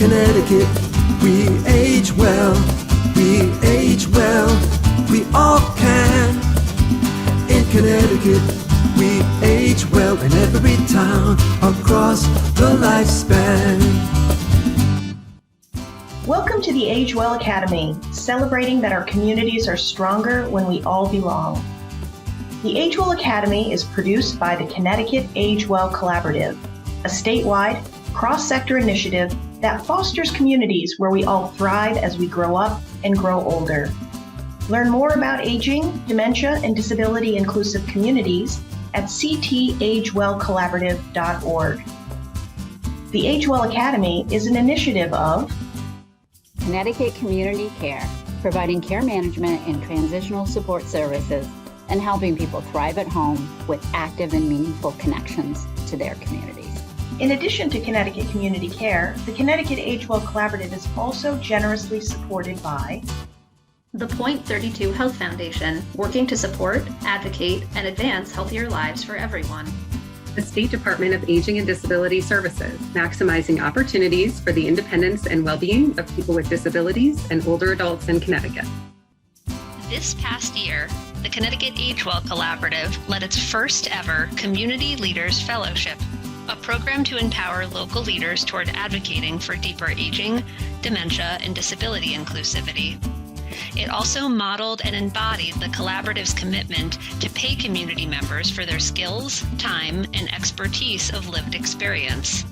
Connecticut, we age well, we age well, we all can. In Connecticut, we age well in every town across the lifespan. Welcome to the Age Well Academy, celebrating that our communities are stronger when we all belong. The Age Well Academy is produced by the Connecticut Age Well Collaborative, a statewide, cross-sector initiative that fosters communities where we all thrive as we grow up and grow older. Learn more about aging, dementia, and disability-inclusive communities at ctagewellcollaborative.org. The Age Well Academy is an initiative of Connecticut Community Care, providing care management and transitional support services and helping people thrive at home with active and meaningful connections to their communities. In addition to Connecticut Community Care, the Connecticut Age Well Collaborative is also generously supported by the Point 32 Health Foundation, working to support, advocate, and advance healthier lives for everyone. The State Department of Aging and Disability Services, maximizing opportunities for the independence and well-being of people with disabilities and older adults in Connecticut. This past year, the Connecticut Age Well Collaborative led its first ever Community Leaders Fellowship, a program to empower local leaders toward advocating for deeper aging, dementia, and disability inclusivity. It also modeled and embodied the collaborative's commitment to pay community members for their skills, time, and expertise of lived experience.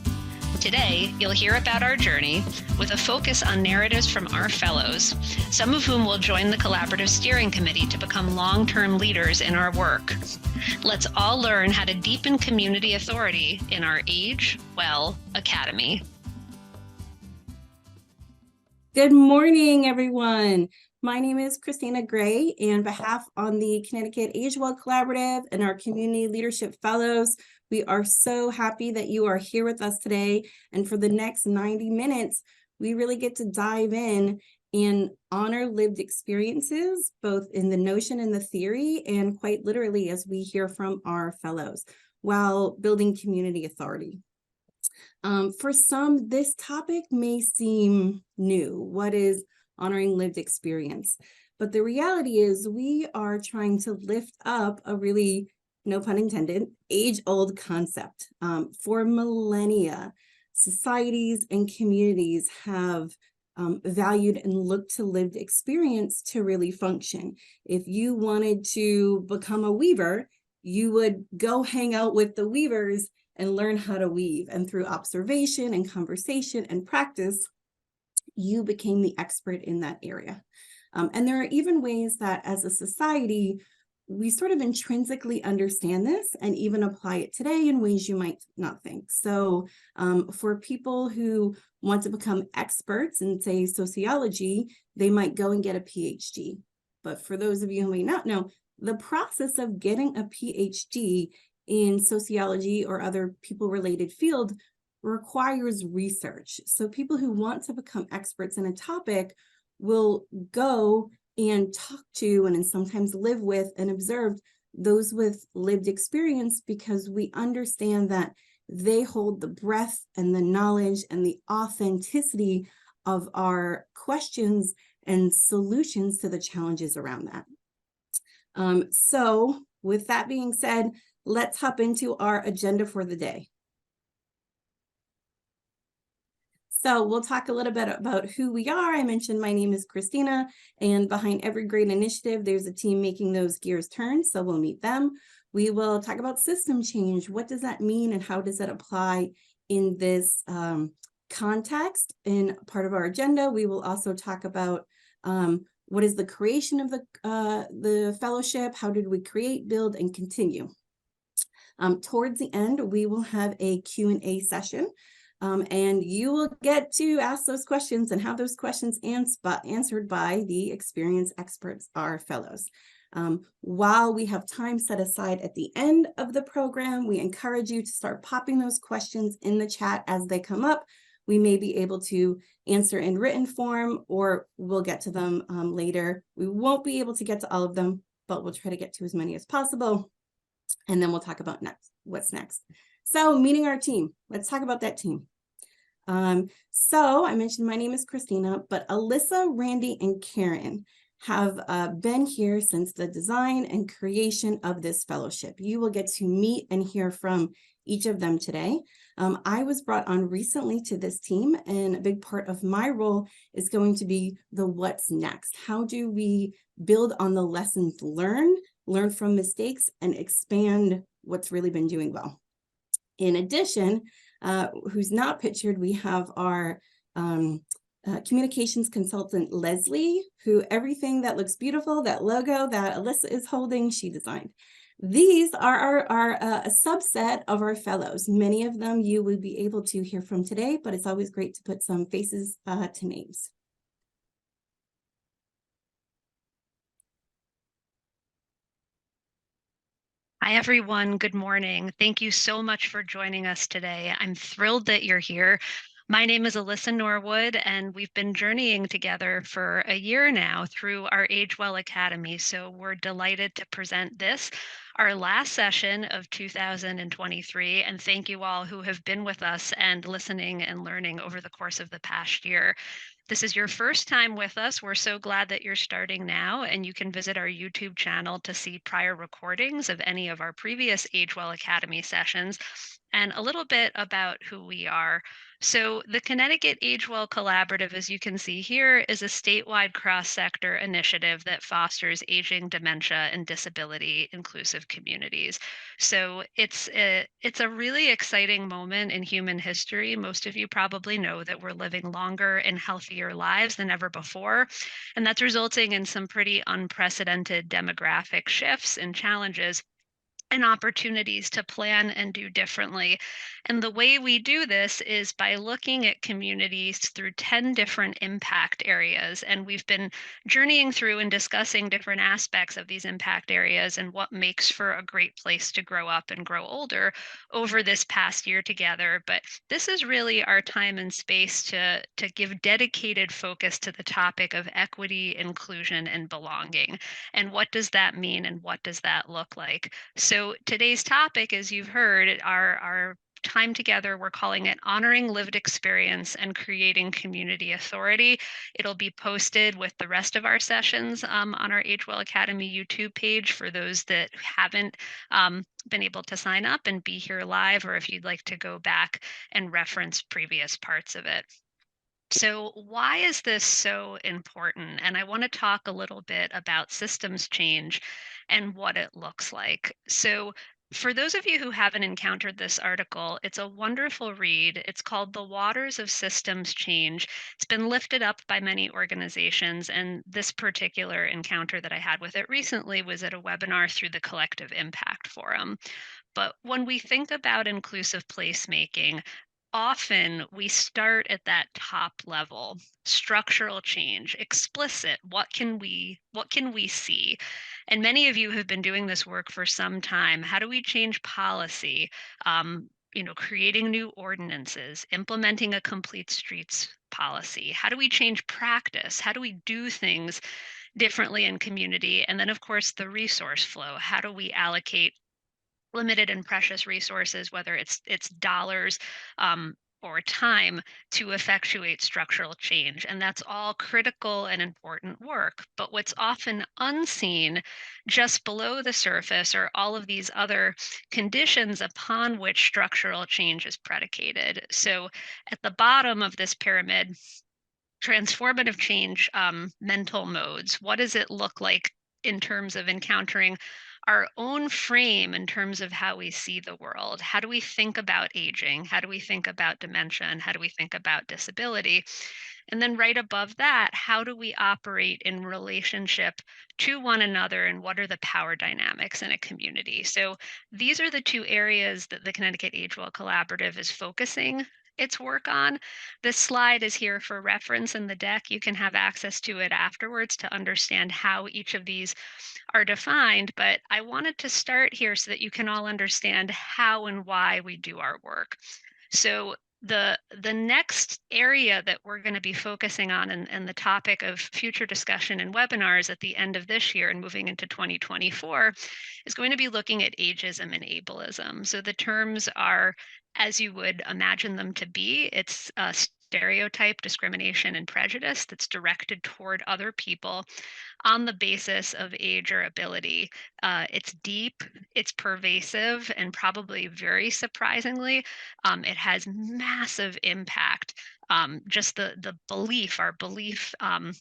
Today, you'll hear about our journey with a focus on narratives from our fellows, some of whom will join the collaborative steering committee to become long-term leaders in our work. Let's all learn how to deepen community authority in our Age Well Academy. Good morning, everyone. My name is Christina Gray, and on behalf on the Connecticut Age Well Collaborative and our Community Leadership Fellows, we are so happy that you are here with us today. And for the next 90 minutes, we really get to dive in and honor lived experiences, both in the notion and the theory, and quite literally as we hear from our fellows, while building community authority. For some, this topic may seem new. What is honoring lived experience? But the reality is we are trying to lift up a really, no pun intended, age-old concept. For millennia, societies and communities have valued and looked to lived experience to really function. If you wanted to become a weaver, you would go hang out with the weavers and learn how to weave. And through observation and conversation and practice, you became the expert in that area. And there are even ways that as a society, we sort of intrinsically understand this and even apply it today in ways you might not think. So for people who want to become experts in, say, sociology, they might go and get a PhD. But for those of you who may not know, the process of getting a PhD in sociology or other people-related field requires research. So people who want to become experts in a topic will go and talk to and sometimes live with and observe those with lived experience, because we understand that they hold the breadth and the knowledge and the authenticity of our questions and solutions to the challenges around that. So with that being said, let's hop into our agenda for the day. So we'll talk a little bit about who we are. I mentioned my name is Christina, and behind every great initiative, there's a team making those gears turn, so we'll meet them. We will talk about system change. What does that mean and how does it apply in this context? In part of our agenda, we will also talk about what is the creation of the fellowship, how did we create, build, and continue. Towards the end, we will have a Q&A session. And you will get to ask those questions and have those questions answered by the experienced experts, our fellows. While we have time set aside at the end of the program, we encourage you to start popping those questions in the chat as they come up. We may be able to answer in written form, or we'll get to them later. We won't be able to get to all of them, but we'll try to get to as many as possible. And then we'll talk about what's next. So meeting our team, let's talk about that team. So I mentioned my name is Christina, but Alyssa, Randy, and Karen have been here since the design and creation of this fellowship. You will get to meet and hear from each of them today. I was brought on recently to this team, and a big part of my role is going to be the what's next. How do we build on the lessons learned, learn from mistakes, and expand what's really been doing well? In addition, who's not pictured, we have our communications consultant, Leslie, who everything that looks beautiful, that logo that Alyssa is holding, she designed. These are a subset of our fellows. Many of them you will be able to hear from today, but it's always great to put some faces to names. Hi, everyone. Good morning. Thank you so much for joining us today. I'm thrilled that you're here. My name is Alyssa Norwood, and we've been journeying together for a year now through our Age Well Academy. So we're delighted to present this, our last session of 2023. And thank you all who have been with us and listening and learning over the course of the past year. This is your first time with us. We're so glad that you're starting now, and you can visit our YouTube channel to see prior recordings of any of our previous Age Well Academy sessions and a little bit about who we are. So the Connecticut Age Well Collaborative, as you can see here, is a statewide cross-sector initiative that fosters aging, dementia, and disability inclusive communities. So it's a really exciting moment in human history. Most of you probably know that we're living longer and healthier lives than ever before, and that's resulting in some pretty unprecedented demographic shifts and challenges and opportunities to plan and do differently. And the way we do this is by looking at communities through 10 different impact areas. And we've been journeying through and discussing different aspects of these impact areas and what makes for a great place to grow up and grow older over this past year together. But this is really our time and space to give dedicated focus to the topic of equity, inclusion, and belonging. And what does that mean, and what does that look like? So today's topic, as you've heard, our time together, we're calling it Honoring Lived Experience and Creating Community Authority. It'll be posted with the rest of our sessions on our Age Well Academy YouTube page for those that haven't been able to sign up and be here live, or if you'd like to go back and reference previous parts of it. So why is this so important? And I want to talk a little bit about systems change and what it looks like. So for those of you who haven't encountered this article, it's a wonderful read. It's called The Waters of Systems Change. It's been lifted up by many organizations, and this particular encounter that I had with it recently was at a webinar through the Collective Impact Forum. But when we think about inclusive placemaking, often we start at that top level, structural change, explicit, what can we see? And many of you have been doing this work for some time. How do we change policy? Creating new ordinances, implementing a complete streets policy. How do we change practice? How do we do things differently in community? And then, of course, the resource flow. How do we allocate limited and precious resources, whether it's dollars or time, to effectuate structural change? And that's all critical and important work. But what's often unseen just below the surface are all of these other conditions upon which structural change is predicated. So at the bottom of this pyramid, transformative change, mental modes. What does it look like in terms of encountering our own frame in terms of how we see the world? How do we think about aging? How do we think about dementia? And how do we think about disability? And then right above that, how do we operate in relationship to one another, and what are the power dynamics in a community? So these are the two areas that the Connecticut Age Well Collaborative is focusing its work on. This slide is here for reference in the deck. You can have access to it afterwards to understand how each of these are defined, but I wanted to start here so that you can all understand how and why we do our work. So The next area that we're going to be focusing on, and the topic of future discussion and webinars at the end of this year and moving into 2024, is going to be looking at ageism and ableism. So the terms are, as you would imagine them to be, it's stereotype, discrimination, and prejudice that's directed toward other people on the basis of age or ability. It's deep, it's pervasive, and probably very surprisingly, it has massive impact. Just the belief, our belief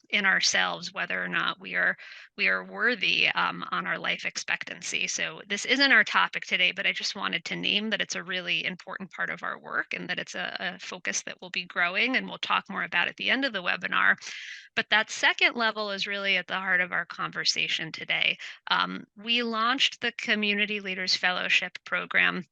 in ourselves, whether or not we are worthy on our life expectancy. So this isn't our topic today, but I just wanted to name that it's a really important part of our work and that it's a focus that will be growing, and we'll talk more about at the end of the webinar. But that second level is really at the heart of our conversation today. We launched the Community Leaders Fellowship program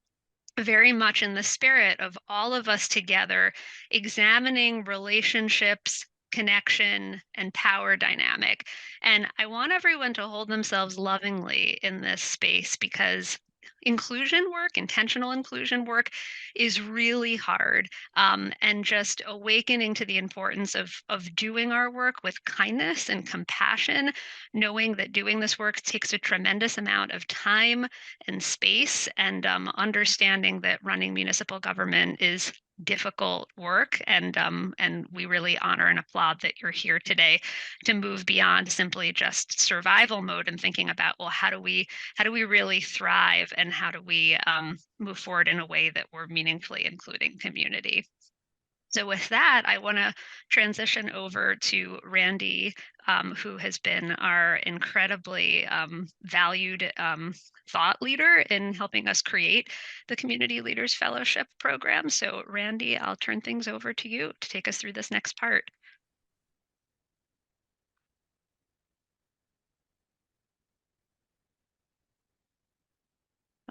very much in the spirit of all of us together examining relationships, connection, and power dynamic. And I want everyone to hold themselves lovingly in this space, because inclusion work, intentional inclusion work, is really hard. And just awakening to the importance of doing our work with kindness and compassion, knowing that doing this work takes a tremendous amount of time and space, and understanding that running municipal government is difficult work, and we really honor and applaud that you're here today to move beyond simply just survival mode and thinking about, well, how do we really thrive, and how do we move forward in a way that we're meaningfully including community. So with that, I want to transition over to Randy, who has been our incredibly valued thought leader in helping us create the Community Leaders Fellowship program. So Randy, I'll turn things over to you to take us through this next part.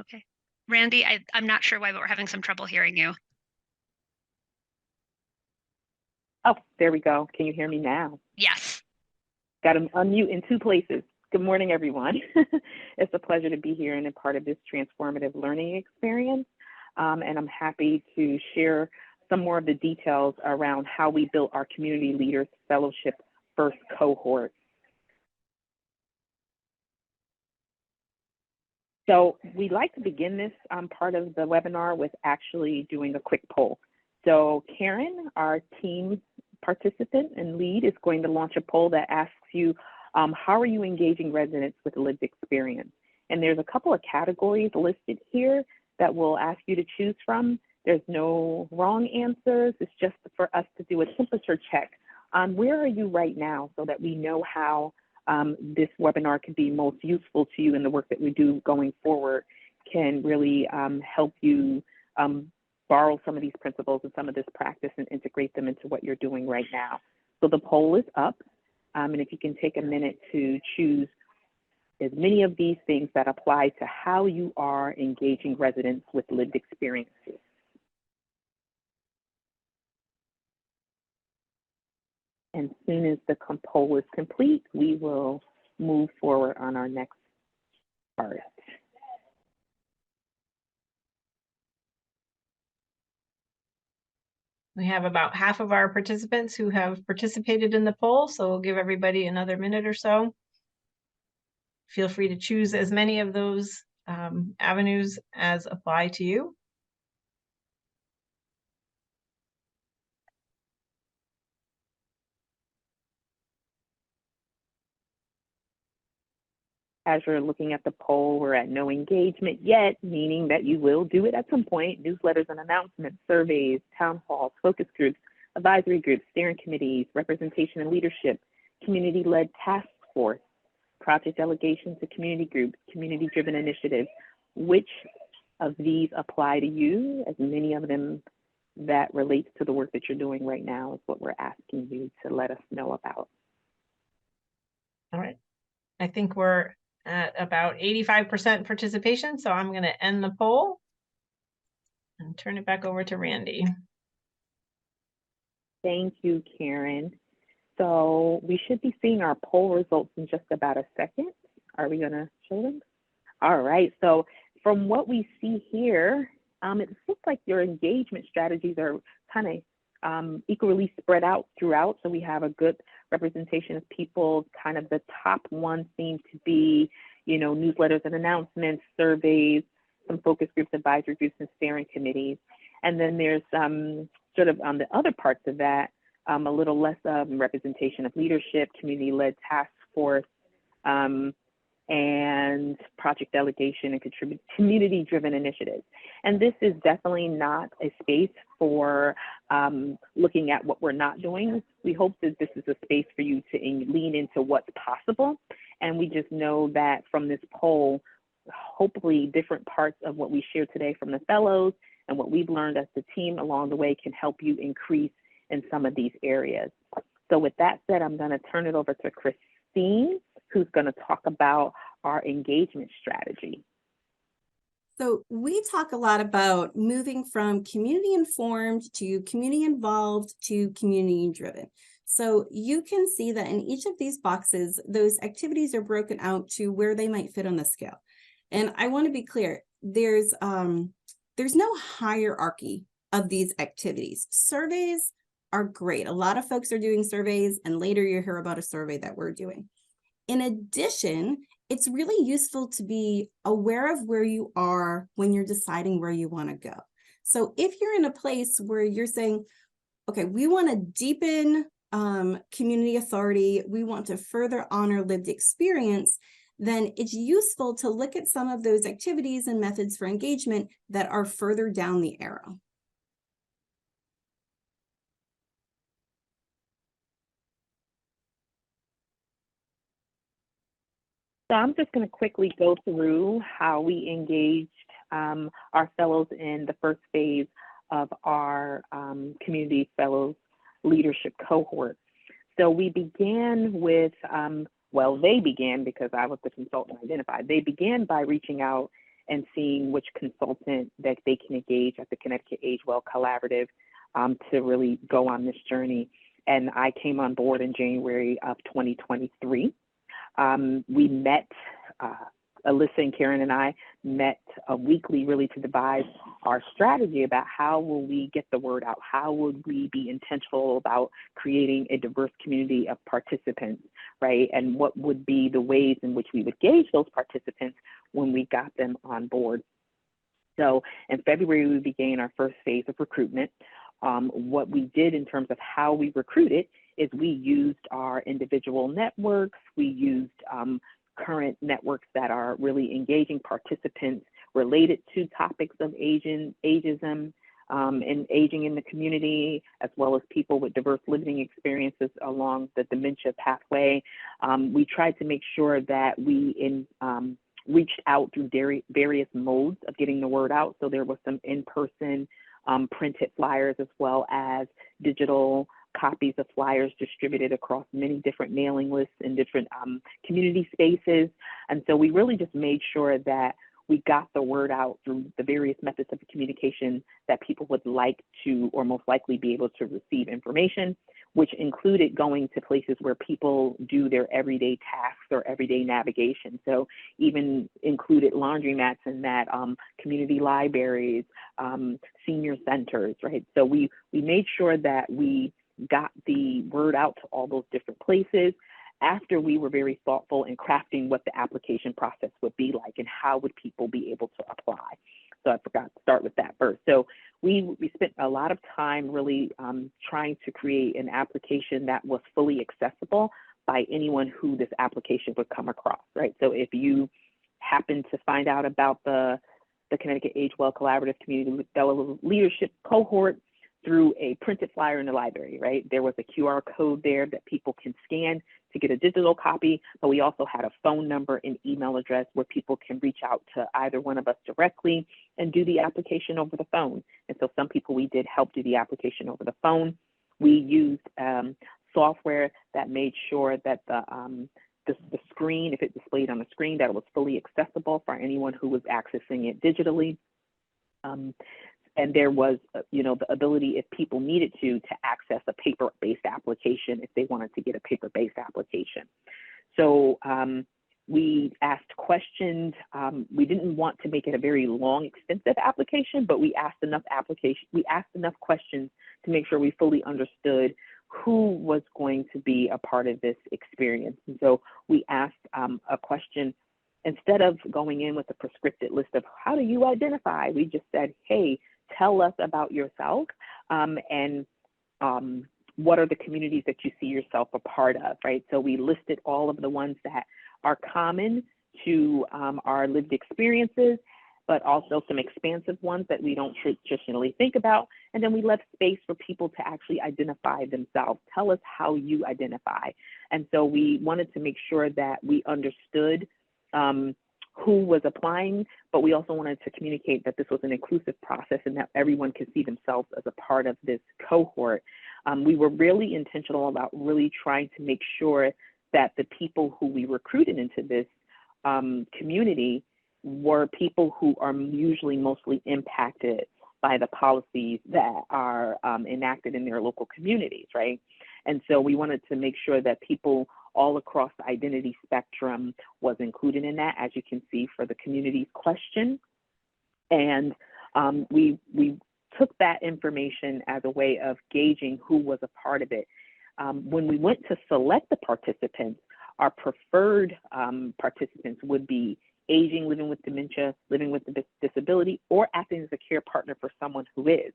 Okay. Randy, I'm not sure why, but we're having some trouble hearing you. Oh, there we go. Can you hear me now? Yes. Got to unmute in two places. Good morning, everyone. It's a pleasure to be here and a part of this transformative learning experience. And I'm happy to share some more of the details around how we built our Community Leaders Fellowship first cohort. So we'd like to begin this part of the webinar with actually doing a quick poll. So Karen, our team participant and lead, is going to launch a poll that asks you, how are you engaging residents with lived experience? And there's a couple of categories listed here that we'll ask you to choose from. There's no wrong answers. It's just for us to do a temperature check on where are you right now, so that we know how this webinar can be most useful to you, and the work that we do going forward can really help you borrow some of these principles and some of this practice and integrate them into what you're doing right now. So the poll is up, and if you can take a minute to choose as many of these things that apply to how you are engaging residents with lived experiences. And as soon as the poll is complete, we will move forward on our next part. We have about half of our participants who have participated in the poll, so we'll give everybody another minute or so. Feel free to choose as many of those avenues as apply to you. As you're looking at the poll, we're at no engagement yet, meaning that you will do it at some point. Newsletters and announcements, surveys, town halls, focus groups, advisory groups, steering committees, representation and leadership, community-led task force, project delegation to community groups, community-driven initiatives. Which of these apply to you? As many of them that relates to the work that you're doing right now is what we're asking you to let us know about. All right. I think we're at about 85% participation, so I'm going to end the poll and turn it back over to Randy. Thank you, Karen. So we should be seeing our poll results in just about a second. Are we going to show them? All right. So from what we see here, it looks like your engagement strategies are kind of equally spread out throughout. So we have a good representation of people. Kind of the top ones seem to be, newsletters and announcements, surveys, some focus groups, advisory groups, and steering committees. And then there's sort of on the other parts of that, a little less representation of leadership, community-led task force, and project delegation and community-driven initiatives. And this is definitely not a space for looking at what we're not doing. We hope that this is a space for you to lean into what's possible. And we just know that from this poll, hopefully different parts of what we share today from the fellows and what we've learned as the team along the way can help you increase in some of these areas. So with that said, I'm going to turn it over to Christine, who's going to talk about our engagement strategy. So we talk a lot about moving from community informed to community involved to community driven. So you can see that in each of these boxes, those activities are broken out to where they might fit on the scale. And I want to be clear, there's no hierarchy of these activities. Surveys are great. A lot of folks are doing surveys, and later you hear about a survey that we're doing. In addition, it's really useful to be aware of where you are when you're deciding where you want to go. So if you're in a place where you're saying, okay, we want to deepen community authority, we want to further honor lived experience, then it's useful to look at some of those activities and methods for engagement that are further down the arrow. So I'm just going to quickly go through how we engaged our fellows in the first phase of our community fellows leadership cohort. So we began with, they began because I was the consultant identified. They began by reaching out and seeing which consultant that they can engage at the Connecticut Age Well Collaborative to really go on this journey. And I came on board in January of 2023. We met, Alyssa and Karen and I met weekly really to devise our strategy about how will we get the word out? How would we be intentional about creating a diverse community of participants, right? And what would be the ways in which we would gauge those participants when we got them on board? So in February, we began our first phase of recruitment. What we did in terms of how we recruited is we used our individual networks. We used current networks that are really engaging participants related to topics of ageism and aging in the community, as well as people with diverse living experiences along the dementia pathway. We tried to make sure that we reached out through various modes of getting the word out. So there was some in-person printed flyers as well as digital copies of flyers distributed across many different mailing lists in different community spaces. And so we really just made sure that we got the word out through the various methods of communication that people would like to or most likely be able to receive information, which included going to places where people do their everyday tasks or everyday navigation. So even included laundromats in that, community libraries, senior centers, right? So we made sure that we got the word out to all those different places after we were very thoughtful in crafting what the application process would be like and how would people be able to apply. So I forgot to start with that first. So we spent a lot of time really trying to create an application that was fully accessible by anyone who this application would come across, right? So if you happen to find out about the Connecticut Age Well Collaborative Community Fellow Leadership Cohort through a printed flyer in the library, right? There was a QR code there that people can scan to get a digital copy, but we also had a phone number and email address where people can reach out to either one of us directly and do the application over the phone. And so some people we did help do the application over the phone. We used software that made sure that the screen, if it displayed on the screen, that it was fully accessible for anyone who was accessing it digitally. And there was, the ability, if people needed to access a paper-based application if they wanted to get a paper-based application. So We asked questions. We didn't want to make it a very long, extensive application, but we asked enough questions to make sure we fully understood who was going to be a part of this experience. And so we asked a question. Instead of going in with a prescriptive list of how do you identify, we just said, hey, tell us about yourself, and what are the communities that you see yourself a part of, right? So we listed all of the ones that are common to our lived experiences, but also some expansive ones that we don't traditionally think about. And then we left space for people to actually identify themselves. Tell us how you identify. And so we wanted to make sure that we understood who was applying, but we also wanted to communicate that this was an inclusive process and that everyone could see themselves as a part of this cohort. We were really intentional about really trying to make sure that the people who we recruited into this community were people who are usually mostly impacted by the policies that are enacted in their local communities, right? And so we wanted to make sure that people all across the identity spectrum was included in that, as you can see for the communities question. And we took that information as a way of gauging who was a part of it. When we went to select the participants, our preferred participants would be aging, living with dementia, living with a disability, or acting as a care partner for someone who is.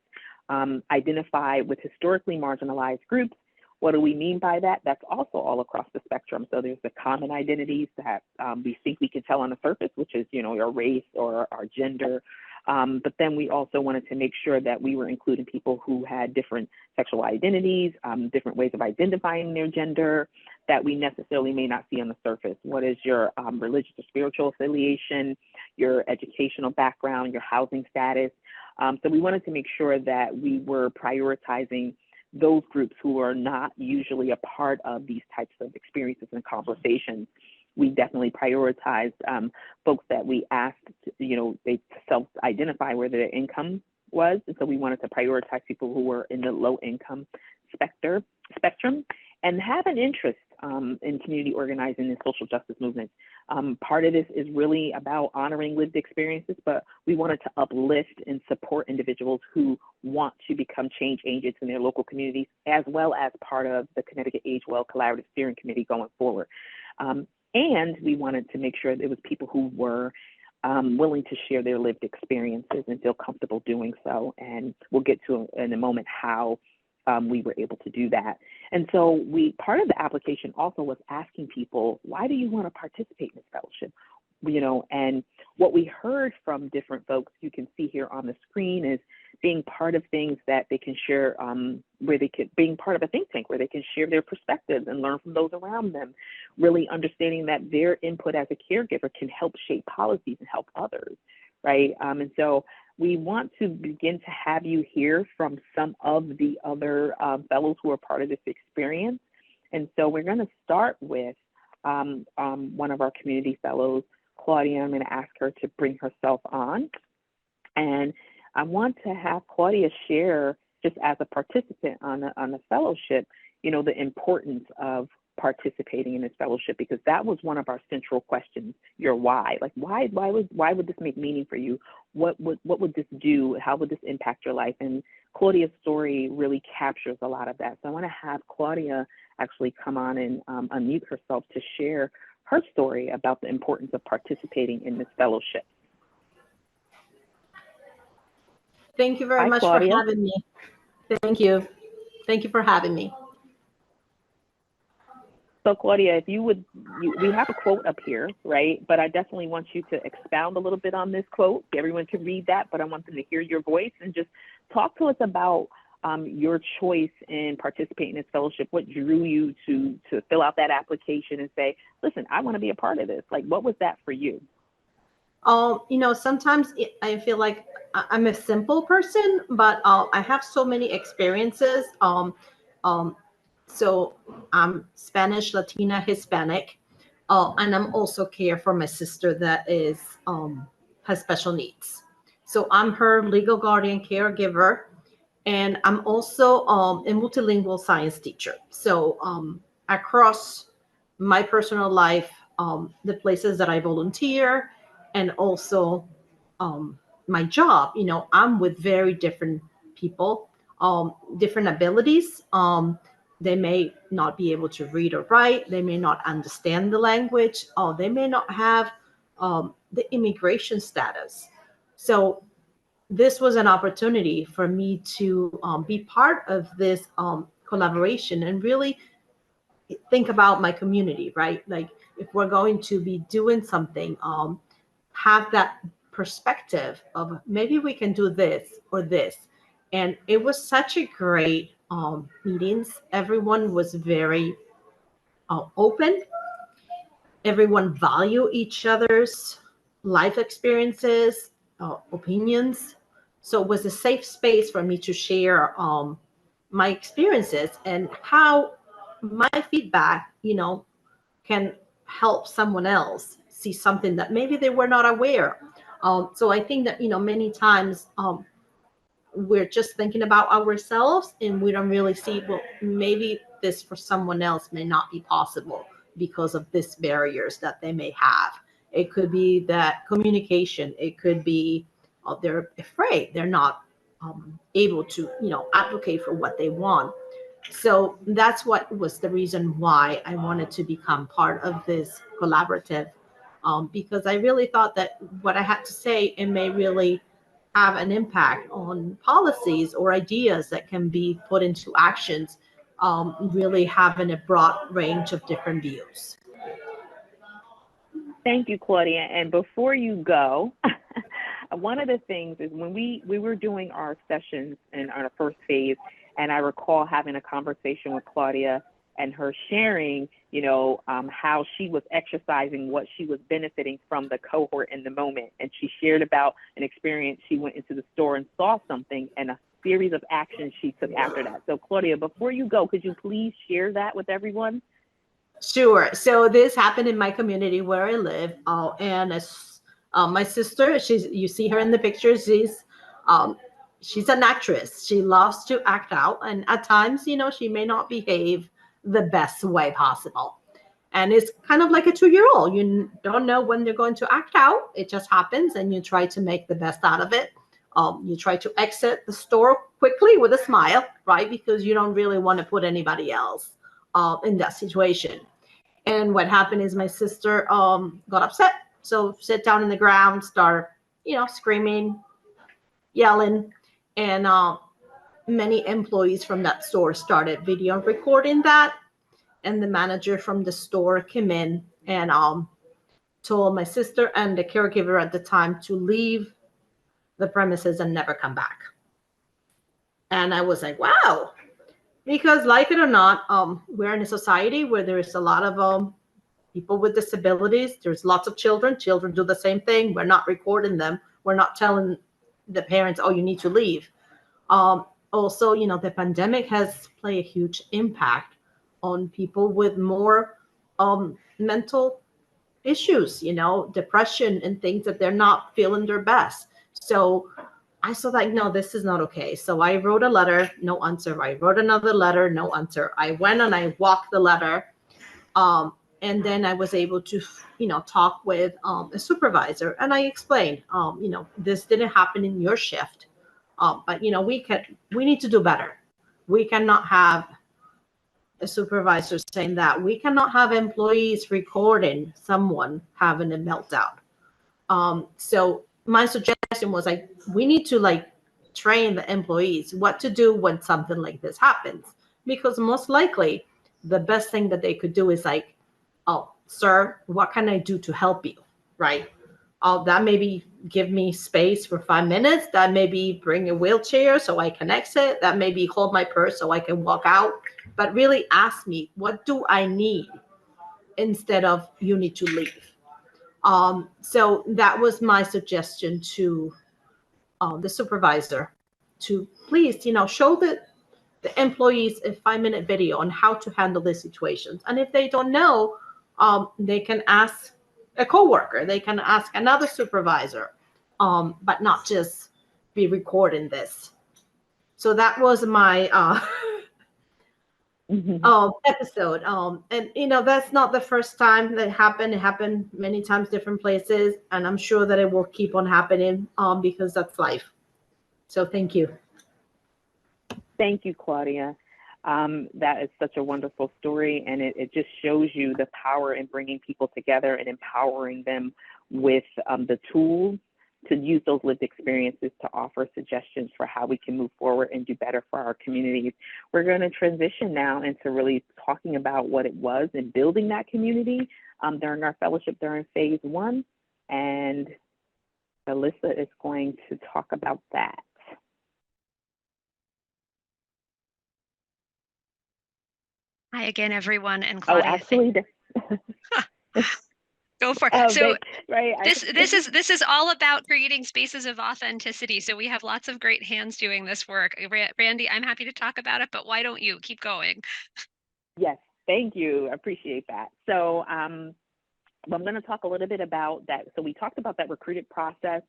Identify with historically marginalized groups. What do we mean by that? That's also all across the spectrum. So there's the common identities that we think we can tell on the surface, which is, our race or our gender. But then we also wanted to make sure that we were including people who had different sexual identities, different ways of identifying their gender that we necessarily may not see on the surface. What is your religious or spiritual affiliation, your educational background, your housing status? So we wanted to make sure that we were prioritizing those groups who are not usually a part of these types of experiences and conversations. We definitely prioritized folks that we asked, they self-identify where their income was. And so we wanted to prioritize people who were in the low income spectrum and have an interest in community organizing and social justice movements. Part of this is really about honoring lived experiences, but we wanted to uplift and support individuals who want to become change agents in their local communities, as well as part of the Connecticut Age Well Collaborative Steering Committee going forward. And we wanted to make sure there was people who were willing to share their lived experiences and feel comfortable doing so. And we'll get to in a moment how we were able to do that. And so part of the application also was asking people, why do you want to participate in this fellowship? And what we heard from different folks, you can see here on the screen, is being part of things that they can share, being part of a think tank where they can share their perspectives and learn from those around them, really understanding that their input as a caregiver can help shape policies and help others, right? And so we want to begin to have you hear from some of the other fellows who are part of this experience. And so we're going to start with one of our community fellows, Claudia. I'm going to ask her to bring herself on. And I want to have Claudia share, just as a participant on the fellowship, the importance of participating in this fellowship, because that was one of our central questions. Your why, like why would this make meaning for you? What would this do? How would this impact your life? And Claudia's story really captures a lot of that. So I want to have Claudia actually come on and unmute herself to share her story about the importance of participating in this fellowship. Thank you very much Claudia. for having me. Thank you. Thank you for having me. So Claudia, if you would, we have a quote up here, right? But I definitely want you to expound a little bit on this quote. Everyone can read that, but I want them to hear your voice and just talk to us about your choice in participating in this fellowship. What drew you to fill out that application and say, listen, I want to be a part of this? Like, what was that for you? Sometimes I feel like I'm a simple person, but I have so many experiences. So I'm Spanish, Latina, Hispanic, and I'm also care for my sister that is has special needs. So I'm her legal guardian caregiver, and I'm also a multilingual science teacher. So across my personal life, the places that I volunteer and also my job. I'm with very different people, different abilities. They may not be able to read or write. They may not understand the language. They may not have the immigration status. So this was an opportunity for me to be part of this collaboration and really think about my community, right? Like if we're going to be doing something, have that perspective of maybe we can do this or this. And it was such a great meetings. Everyone was very open. Everyone value each other's life experiences, opinions. So it was a safe space for me to share my experiences and how my feedback, can help someone else see something that maybe they were not aware. So I think that, many times we're just thinking about ourselves and we don't really see, well, maybe this for someone else may not be possible because of these barriers that they may have. It could be that communication. It could be they're afraid. They're not able to, advocate for what they want. So that's what was the reason why I wanted to become part of this collaborative, because I really thought that what I had to say, it may really have an impact on policies or ideas that can be put into actions, really having a broad range of different views. Thank you, Claudia. And before you go, one of the things is when we were doing our sessions in our first phase, and I recall having a conversation with Claudia and her sharing, how she was exercising what she was benefiting from the cohort in the moment. And she shared about an experience. She went into the store and saw something and a series of actions she took after that. So Claudia, before you go, could you please share that with everyone? Sure. So this happened in my community where I live. And my sister, you see her in the picture. She's an actress. She loves to act out. And at times, she may not behave the best way possible. And it's kind of like a 2-year-old. You don't know when they're going to act out. It just happens and you try to make the best out of it. You try to exit the store quickly with a smile, right? Because you don't really want to put anybody else in that situation. And what happened is my sister got upset. So sit down on the ground, start, screaming, yelling. And many employees from that store started video recording that. And the manager from the store came in and told my sister and the caregiver at the time to leave the premises and never come back. And I was like, wow. Because like it or not, we're in a society where there's a lot of people with disabilities. There's lots of children. Children do the same thing. We're not recording them. We're not telling the parents, oh, you need to leave. Also, the pandemic has played a huge impact on people with more mental issues, depression and things that they're not feeling their best. So I saw like, no, this is not okay. So I wrote a letter, no answer. I wrote another letter, no answer. I went and I walked the letter. And then I was able to, talk with a supervisor. And I explained, this didn't happen in your shift. But, we need to do better. We cannot have a supervisor saying that. We cannot have employees recording someone having a meltdown. So my suggestion was we need to train the employees what to do when something like this happens, because most likely the best thing that they could do is oh, sir, what can I do to help you? Right. That maybe give me space for 5 minutes. That maybe bring a wheelchair so I can exit. That maybe hold my purse so I can walk out. But really ask me, what do I need, instead of you need to leave. So that was my suggestion to the supervisor, to please, show the employees a 5-minute video on how to handle these situations. And if they don't know, they can ask a coworker, they can ask another supervisor, but not just be recording this. So that was my episode. And that's not the first time that happened. It happened many times, different places, and I'm sure that it will keep on happening because that's life. So thank you. Thank you, Claudia. That is such a wonderful story, and it just shows you the power in bringing people together and empowering them with the tools to use those lived experiences to offer suggestions for how we can move forward and do better for our communities. We're going to transition now into really talking about what it was in building that community during our fellowship during phase 1, and Alyssa is going to talk about that. Hi again, everyone, and Claudia. Oh, actually, go for it. Oh, so right. This is all about creating spaces of authenticity. So we have lots of great hands doing this work. Randy, I'm happy to talk about it, but why don't you keep going? Yes, thank you. I appreciate that. So I'm going to talk a little bit about that. So we talked about that recruitment process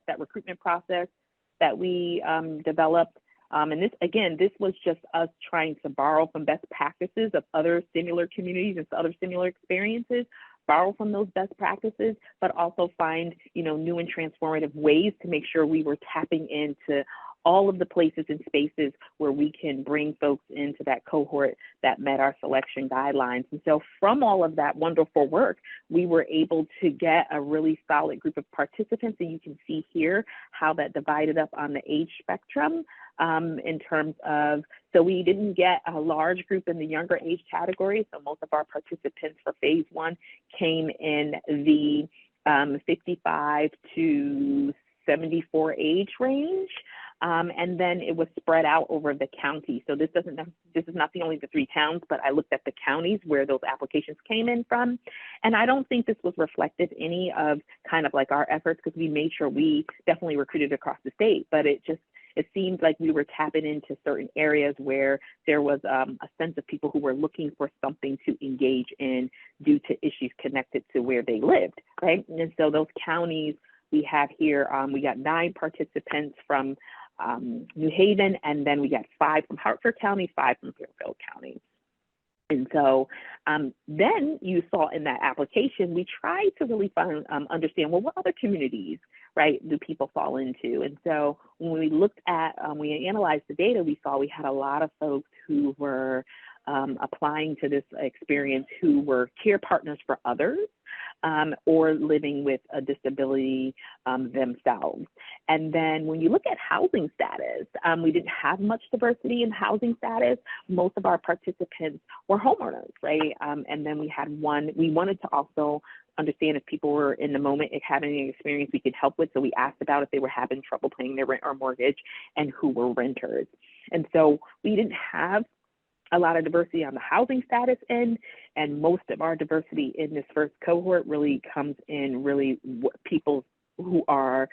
that we developed. And this was just us trying to borrow from best practices of other similar communities and other similar experiences, borrow from those best practices, but also find, new and transformative ways to make sure we were tapping into all of the places and spaces where we can bring folks into that cohort that met our selection guidelines. And so from all of that wonderful work, we were able to get a really solid group of participants. And you can see here how that divided up on the age spectrum in terms of, so we didn't get a large group in the younger age category. So most of our participants for phase 1 came in the 55 to 74 age range. And then it was spread out over the county. So this is not the only the 3 towns, but I looked at the counties where those applications came in from. And I don't think this was reflective any of kind of like our efforts, because we made sure we definitely recruited across the state, but it seemed like we were tapping into certain areas where there was a sense of people who were looking for something to engage in due to issues connected to where they lived, right? And so those counties we have here, we got 9 participants from New Haven, and then we got 5 from Hartford County, 5 from Fairfield County. And so then you saw in that application, we tried to really understand, well, what other communities, right, do people fall into? And so when we looked at, we analyzed the data, we saw we had a lot of folks who were applying to this experience who were care partners for others, or living with a disability themselves. And then when you look at housing status, we didn't have much diversity in housing status. Most of our participants were homeowners, right? And then we wanted to also understand if people were in the moment having an experience we could help with. So we asked about if they were having trouble paying their rent or mortgage and who were renters. And so we didn't have a lot of diversity on the housing status end, and most of our diversity in this first cohort really comes in people who are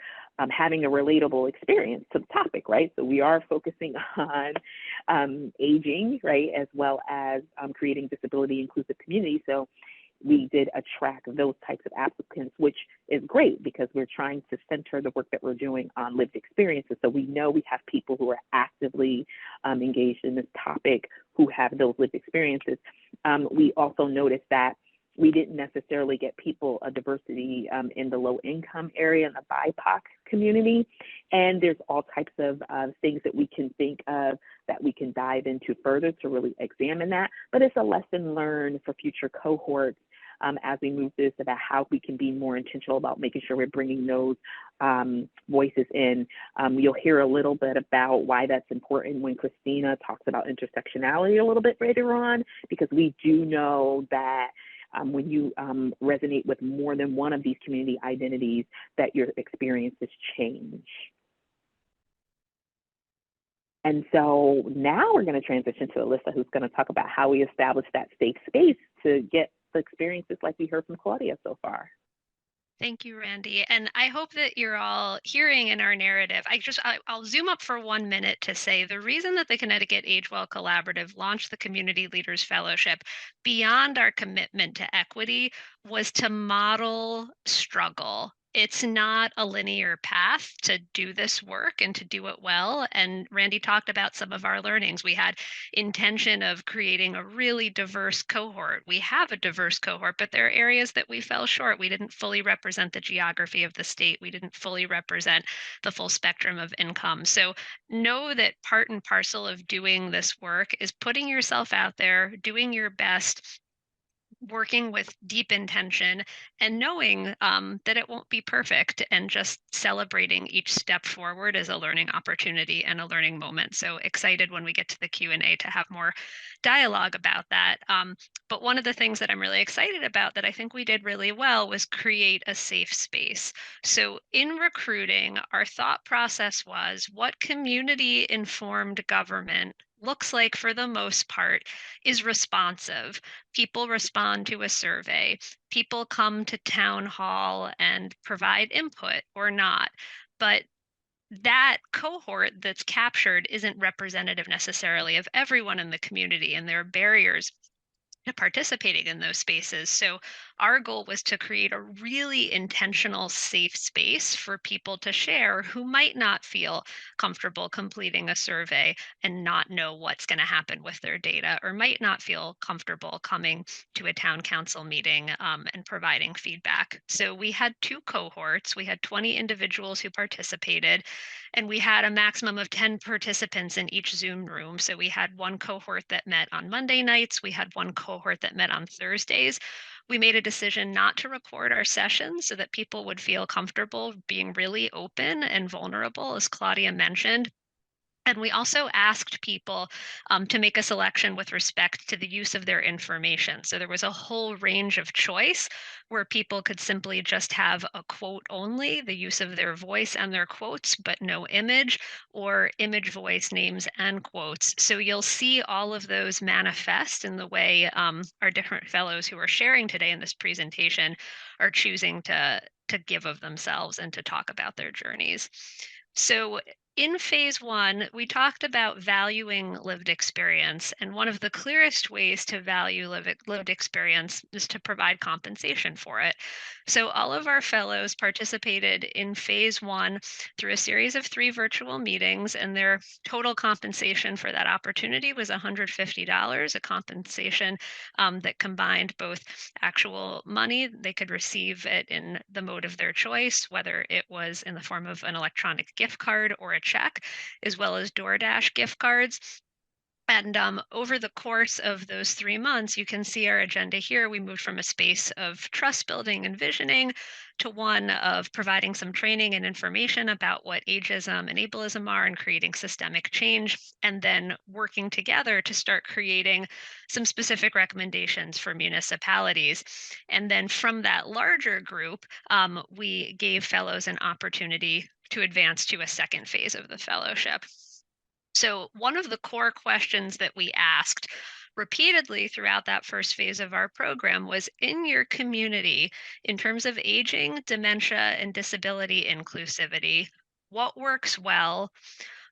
having a relatable experience to the topic, right? So we are focusing on aging, right, as well as creating disability inclusive communities. So we did attract those types of applicants, which is great because we're trying to center the work that we're doing on lived experiences. So we know we have people who are actively engaged in this topic who have those lived experiences. We also noticed that we didn't necessarily get a diversity in the low income area and the BIPOC community. And there's all types of things that we can think of that we can dive into further to really examine that. But it's a lesson learned for future cohorts as we move this about how we can be more intentional about making sure we're bringing those voices in. You'll hear a little bit about why that's important when Christina talks about intersectionality a little bit later on, because we do know that when you resonate with more than one of these community identities, that your experiences change. And so now we're going to transition to Alyssa, who's going to talk about how we establish that safe space to get the experiences like we heard from Claudia so far. Thank you, Randy. And I hope that you're all hearing in our narrative. I'll zoom up for 1 minute to say the reason that the Connecticut Age Well Collaborative launched the Community Leaders Fellowship beyond our commitment to equity was to model struggle it's not a linear path to do this work and to do it well. And Randy talked about some of our learnings. We had intention of creating a really diverse cohort. We have a diverse cohort, but there are areas that we fell short. We didn't fully represent the geography of the state. We didn't fully represent the full spectrum of income. So know that part and parcel of doing this work is putting yourself out there, doing your best, working with deep intention, and knowing that it won't be perfect, and just celebrating each step forward as a learning opportunity and a learning moment. So excited when we get to the Q&A to have more dialogue about that. But one of the things that I'm really excited about that I think we did really well was create a safe space. So in recruiting, our thought process was, what community-informed government looks like for the most part is responsive. People respond to a survey. People come to town hall and provide input or not. But that cohort that's captured isn't representative necessarily of everyone in the community, and there are barriers to participating in those spaces. So our goal was to create a really intentional, safe space for people to share who might not feel comfortable completing a survey and not know what's going to happen with their data, or might not feel comfortable coming to a town council meeting and providing feedback. So we had 2 cohorts. We had 20 individuals who participated, and we had a maximum of 10 participants in each Zoom room. So we had one cohort that met on Monday nights. We had one cohort that met on Thursdays. We made a decision not to record our sessions so that people would feel comfortable being really open and vulnerable, as Claudia mentioned. And we also asked people to make a selection with respect to the use of their information. So there was a whole range of choice where people could simply just have a quote only, the use of their voice and their quotes, but no image, or image, voice, names, and quotes. So you'll see all of those manifest in the way our different fellows who are sharing today in this presentation are choosing to give of themselves and to talk about their journeys. So in phase 1, we talked about valuing lived experience, and one of the clearest ways to value lived experience is to provide compensation for it. So all of our fellows participated in phase 1 through a series of 3 virtual meetings, and their total compensation for that opportunity was $150, a compensation that combined both actual money. They could receive it in the mode of their choice, whether it was in the form of an electronic gift card or a check, as well as DoorDash gift cards. And over the course of those 3 months, you can see our agenda here. We moved from a space of trust building and visioning to one of providing some training and information about what ageism and ableism are and creating systemic change, and then working together to start creating some specific recommendations for municipalities. And then from that larger group, we gave fellows an opportunity to advance to a second phase of the fellowship. So one of the core questions that we asked repeatedly throughout that first phase of our program was, in your community, in terms of aging, dementia, and disability inclusivity, what works well,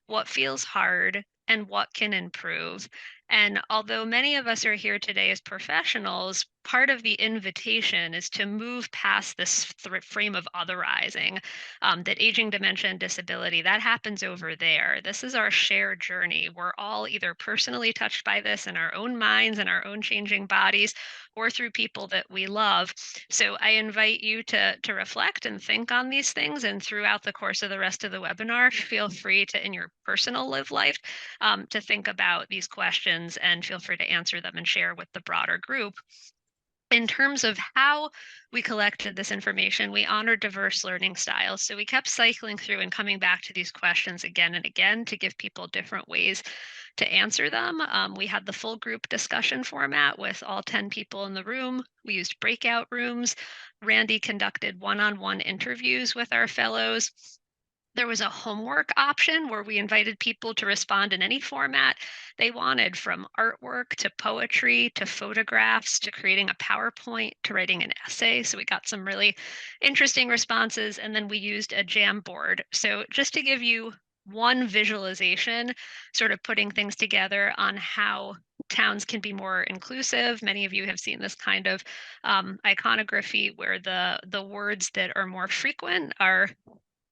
what feels hard, and what can improve? And although many of us are here today as professionals, part of the invitation is to move past this frame of otherizing, that aging, dementia, and disability, that happens over there. This is our shared journey. We're all either personally touched by this in our own minds and our own changing bodies, or through people that we love. So I invite you to reflect and think on these things, and throughout the course of the rest of the webinar, feel free to, in your personal live life, to think about these questions, and feel free to answer them and share with the broader group. In terms of how we collected this information, we honored diverse learning styles. So we kept cycling through and coming back to these questions again and again to give people different ways to answer them. We had the full group discussion format with all 10 people in the room. We used breakout rooms. Randy conducted one-on-one interviews with our fellows. There was a homework option where we invited people to respond in any format they wanted, from artwork to poetry to photographs to creating a PowerPoint to writing an essay. So we got some really interesting responses. And then we used a Jamboard. So just to give you one visualization, sort of putting things together on how towns can be more inclusive. Many of you have seen this kind of iconography where the words that are more frequent are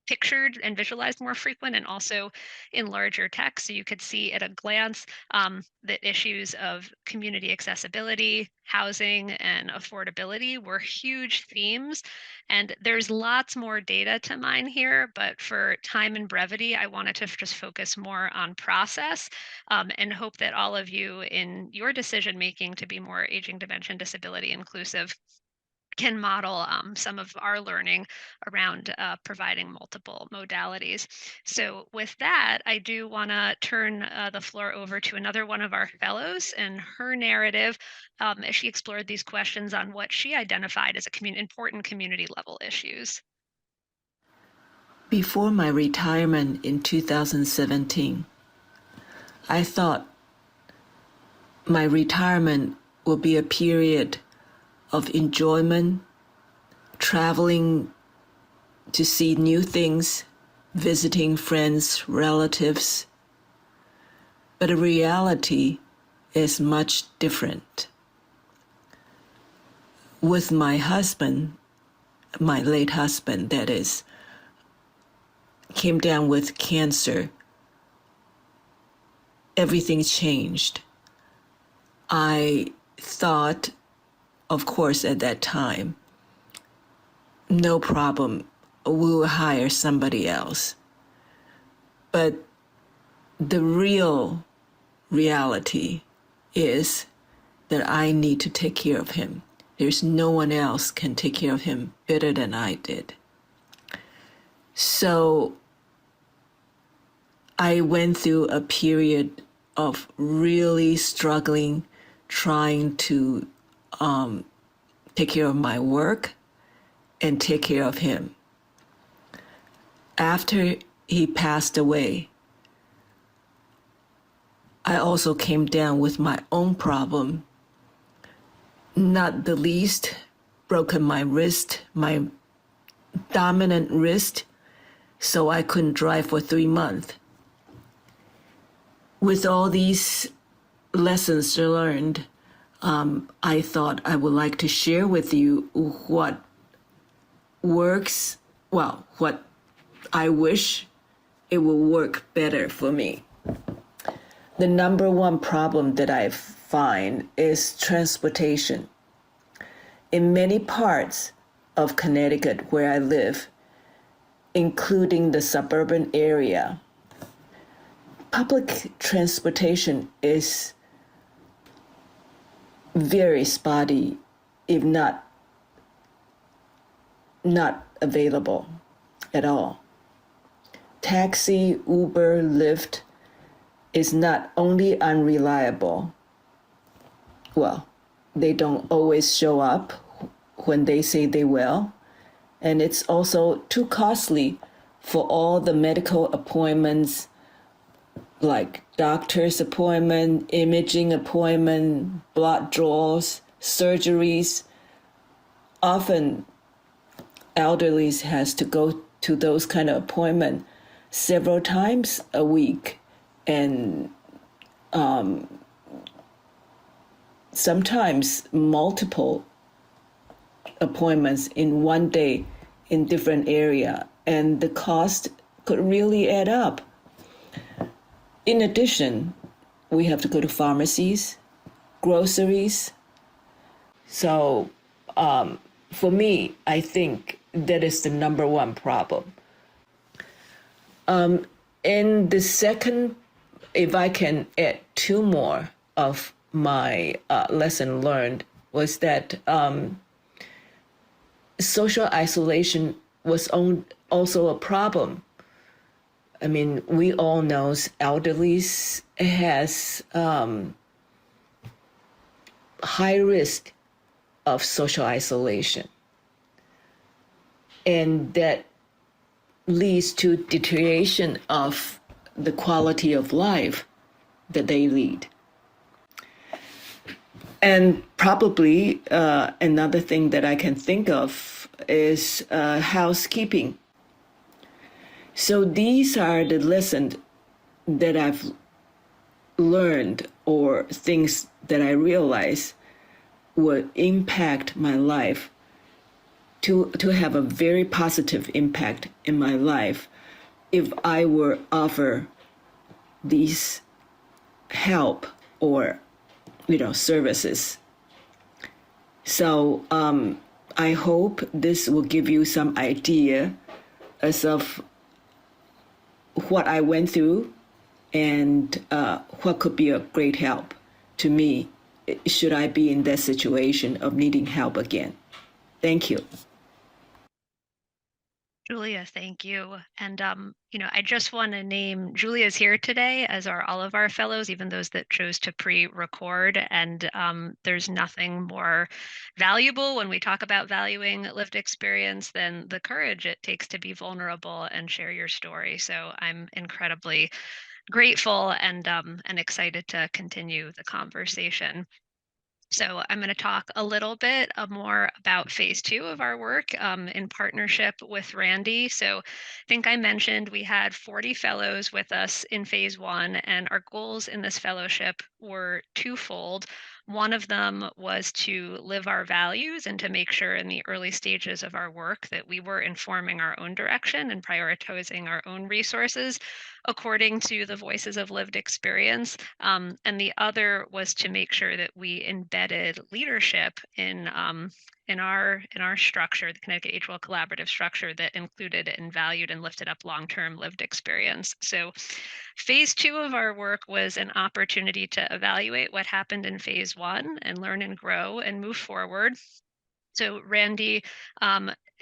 pictured and visualized more frequent and also in larger text. So you could see at a glance that issues of community accessibility, housing, and affordability were huge themes. And there's lots more data to mine here, but for time and brevity, I wanted to just focus more on process and hope that all of you in your decision making to be more aging, dementia, and disability inclusive can model some of our learning around providing multiple modalities. So with that, I do want to turn the floor over to another one of our fellows and her narrative as she explored these questions on what she identified as important community level issues. Before my retirement in 2017, I thought my retirement would be a period of enjoyment, traveling to see new things, visiting friends, relatives. But the reality is much different. With my husband, my late husband, that is, came down with cancer, everything changed. I thought, of course, at that time, no problem, we'll hire somebody else. But the real reality is that I need to take care of him. There's no one else can take care of him better than I did. So I went through a period of really struggling, trying to take care of my work and take care of him. After he passed away, I also came down with my own problem, not the least, broken my wrist, my dominant wrist, so I couldn't drive for 3 months. With all these lessons learned, I thought I would like to share with you what works, well, what I wish it will work better for me. The number one problem that I find is transportation. In many parts of Connecticut where I live, including the suburban area, public transportation is very spotty, if not available at all. Taxi, Uber, Lyft is not only unreliable, well, they don't always show up when they say they will, and it's also too costly for all the medical appointments like doctor's appointment, imaging appointment, blood draws, surgeries. Often elderly has to go to those kind of appointments several times a week, and sometimes multiple appointments in one day in different area, and the cost could really add up. In addition, we have to go to pharmacies, groceries. So for me, I think that is the number one problem. And the second, if I can add two more of my lesson learned, was that social isolation was also a problem. I mean, we all know elderly has high risk of social isolation, and that leads to deterioration of the quality of life that they lead. And probably another thing that I can think of is housekeeping. So these are the lessons that I've learned or things that I realize would impact my life, to have a very positive impact in my life if I were offer these help or services. So I hope this will give you some idea as of what I went through and what could be a great help to me should I be in that situation of needing help again. Thank you. Julia, thank you. And I just want to name Julia's here today, as are all of our fellows, even those that chose to pre-record. And there's nothing more valuable when we talk about valuing lived experience than the courage it takes to be vulnerable and share your story. So I'm incredibly grateful and excited to continue the conversation. So I'm going to talk a little bit more about phase 2 of our work in partnership with Randy. So I think I mentioned we had 40 fellows with us in phase 1, and our goals in this fellowship were twofold. One of them was to live our values and to make sure in the early stages of our work that we were informing our own direction and prioritizing our own resources according to the voices of lived experience. And the other was to make sure that we embedded leadership in our structure, the Connecticut Age Well Collaborative structure, that included and valued and lifted up long-term lived experience. So phase 2 of our work was an opportunity to evaluate what happened in phase 1 and learn and grow and move forward. So Randy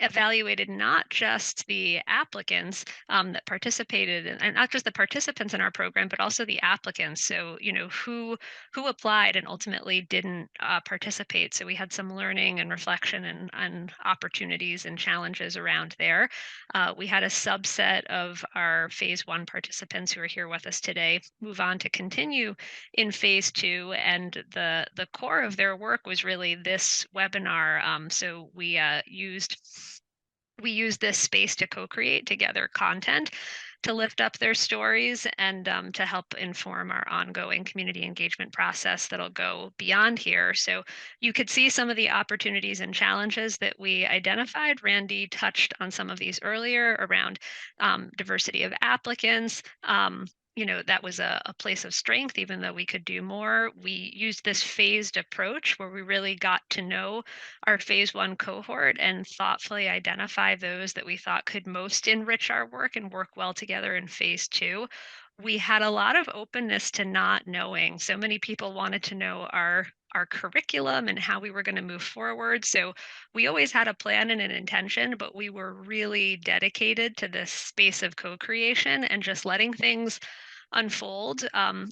evaluated not just the applicants that participated, and not just the participants in our program, but also the applicants. So who applied and ultimately didn't participate. So we had some learning and reflection and opportunities and challenges around there. We had a subset of our phase 1 participants who are here with us today move on to continue in phase 2, and the core of their work was really this webinar. So we used this space to co-create together content to lift up their stories and to help inform our ongoing community engagement process that'll go beyond here. So you could see some of the opportunities and challenges that we identified. Randy touched on some of these earlier around diversity of applicants. That was a place of strength, even though we could do more. We used this phased approach where we really got to know our phase 1 cohort and thoughtfully identify those that we thought could most enrich our work and work well together in phase 2. We had a lot of openness to not knowing. So many people wanted to know our curriculum and how we were going to move forward. So we always had a plan and an intention, but we were really dedicated to this space of co-creation and just letting things unfold.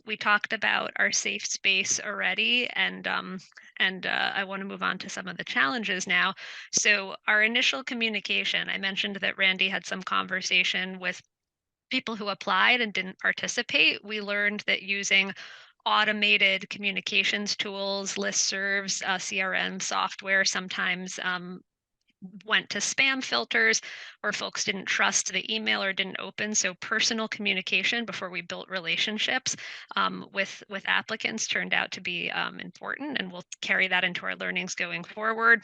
We talked about our safe space already, and I want to move on to some of the challenges now. So our initial communication, I mentioned that Randy had some conversation with people who applied and didn't participate. We learned that using automated communications tools, listservs, CRM software sometimes went to spam filters, or folks didn't trust the email or didn't open. So personal communication before we built relationships with applicants turned out to be important, and we'll carry that into our learnings going forward.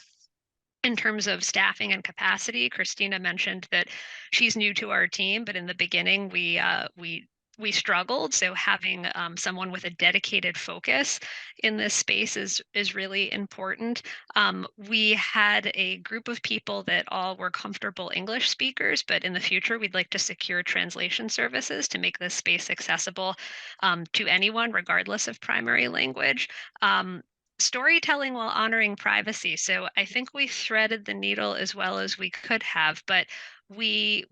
In terms of staffing and capacity, Christina mentioned that she's new to our team, but in the beginning we struggled. So having someone with a dedicated focus in this space is really important. We had a group of people that all were comfortable English speakers, but in the future we'd like to secure translation services to make this space accessible to anyone, regardless of primary language. Storytelling while honoring privacy. So I think we threaded the needle as well as we could have, but we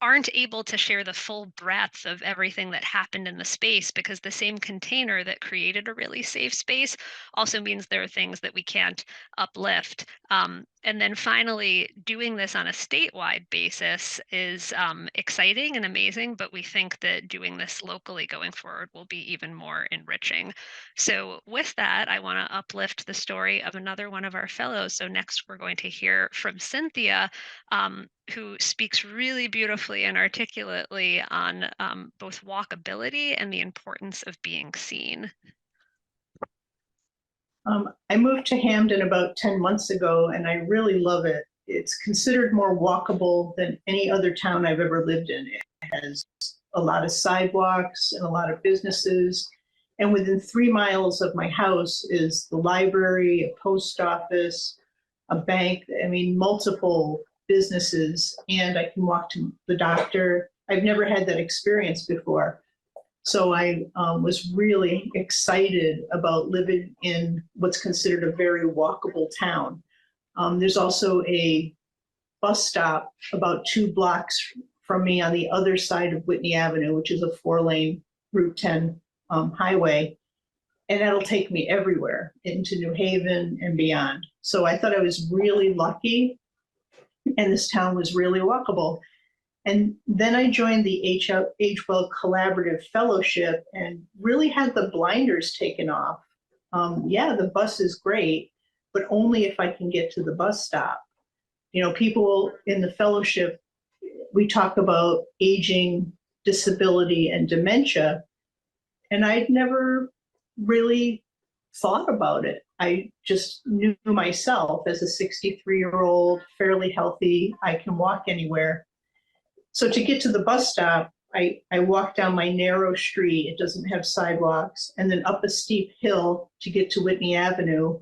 aren't able to share the full breadth of everything that happened in the space, because the same container that created a really safe space also means there are things that we can't uplift. And then finally, doing this on a statewide basis is exciting and amazing, but we think that doing this locally going forward will be even more enriching. So with that, I want to uplift the story of another one of our fellows. So next we're going to hear from Cynthia, who speaks really beautifully and articulately on both walkability and the importance of being seen. I moved to Hamden about 10 months ago, and I really love it. It's considered more walkable than any other town I've ever lived in. It has a lot of sidewalks and a lot of businesses. And within 3 miles of my house is the library, a post office, a bank, I mean, multiple businesses, and I can walk to the doctor. I've never had that experience before. So I was really excited about living in what's considered a very walkable town. There's also a bus stop about 2 blocks from me on the other side of Whitney Avenue, which is a 4-lane Route 10 highway. And that'll take me everywhere into New Haven and beyond. So I thought I was really lucky, and this town was really walkable. And then I joined the Age Well Collaborative Fellowship and really had the blinders taken off. Yeah, the bus is great, but only if I can get to the bus stop. You know, people in the fellowship, we talk about aging, disability, and dementia, and I'd never really thought about it. I just knew myself as a 63-year-old, fairly healthy, I can walk anywhere. So to get to the bus stop, I walk down my narrow street, it doesn't have sidewalks, and then up a steep hill to get to Whitney Avenue.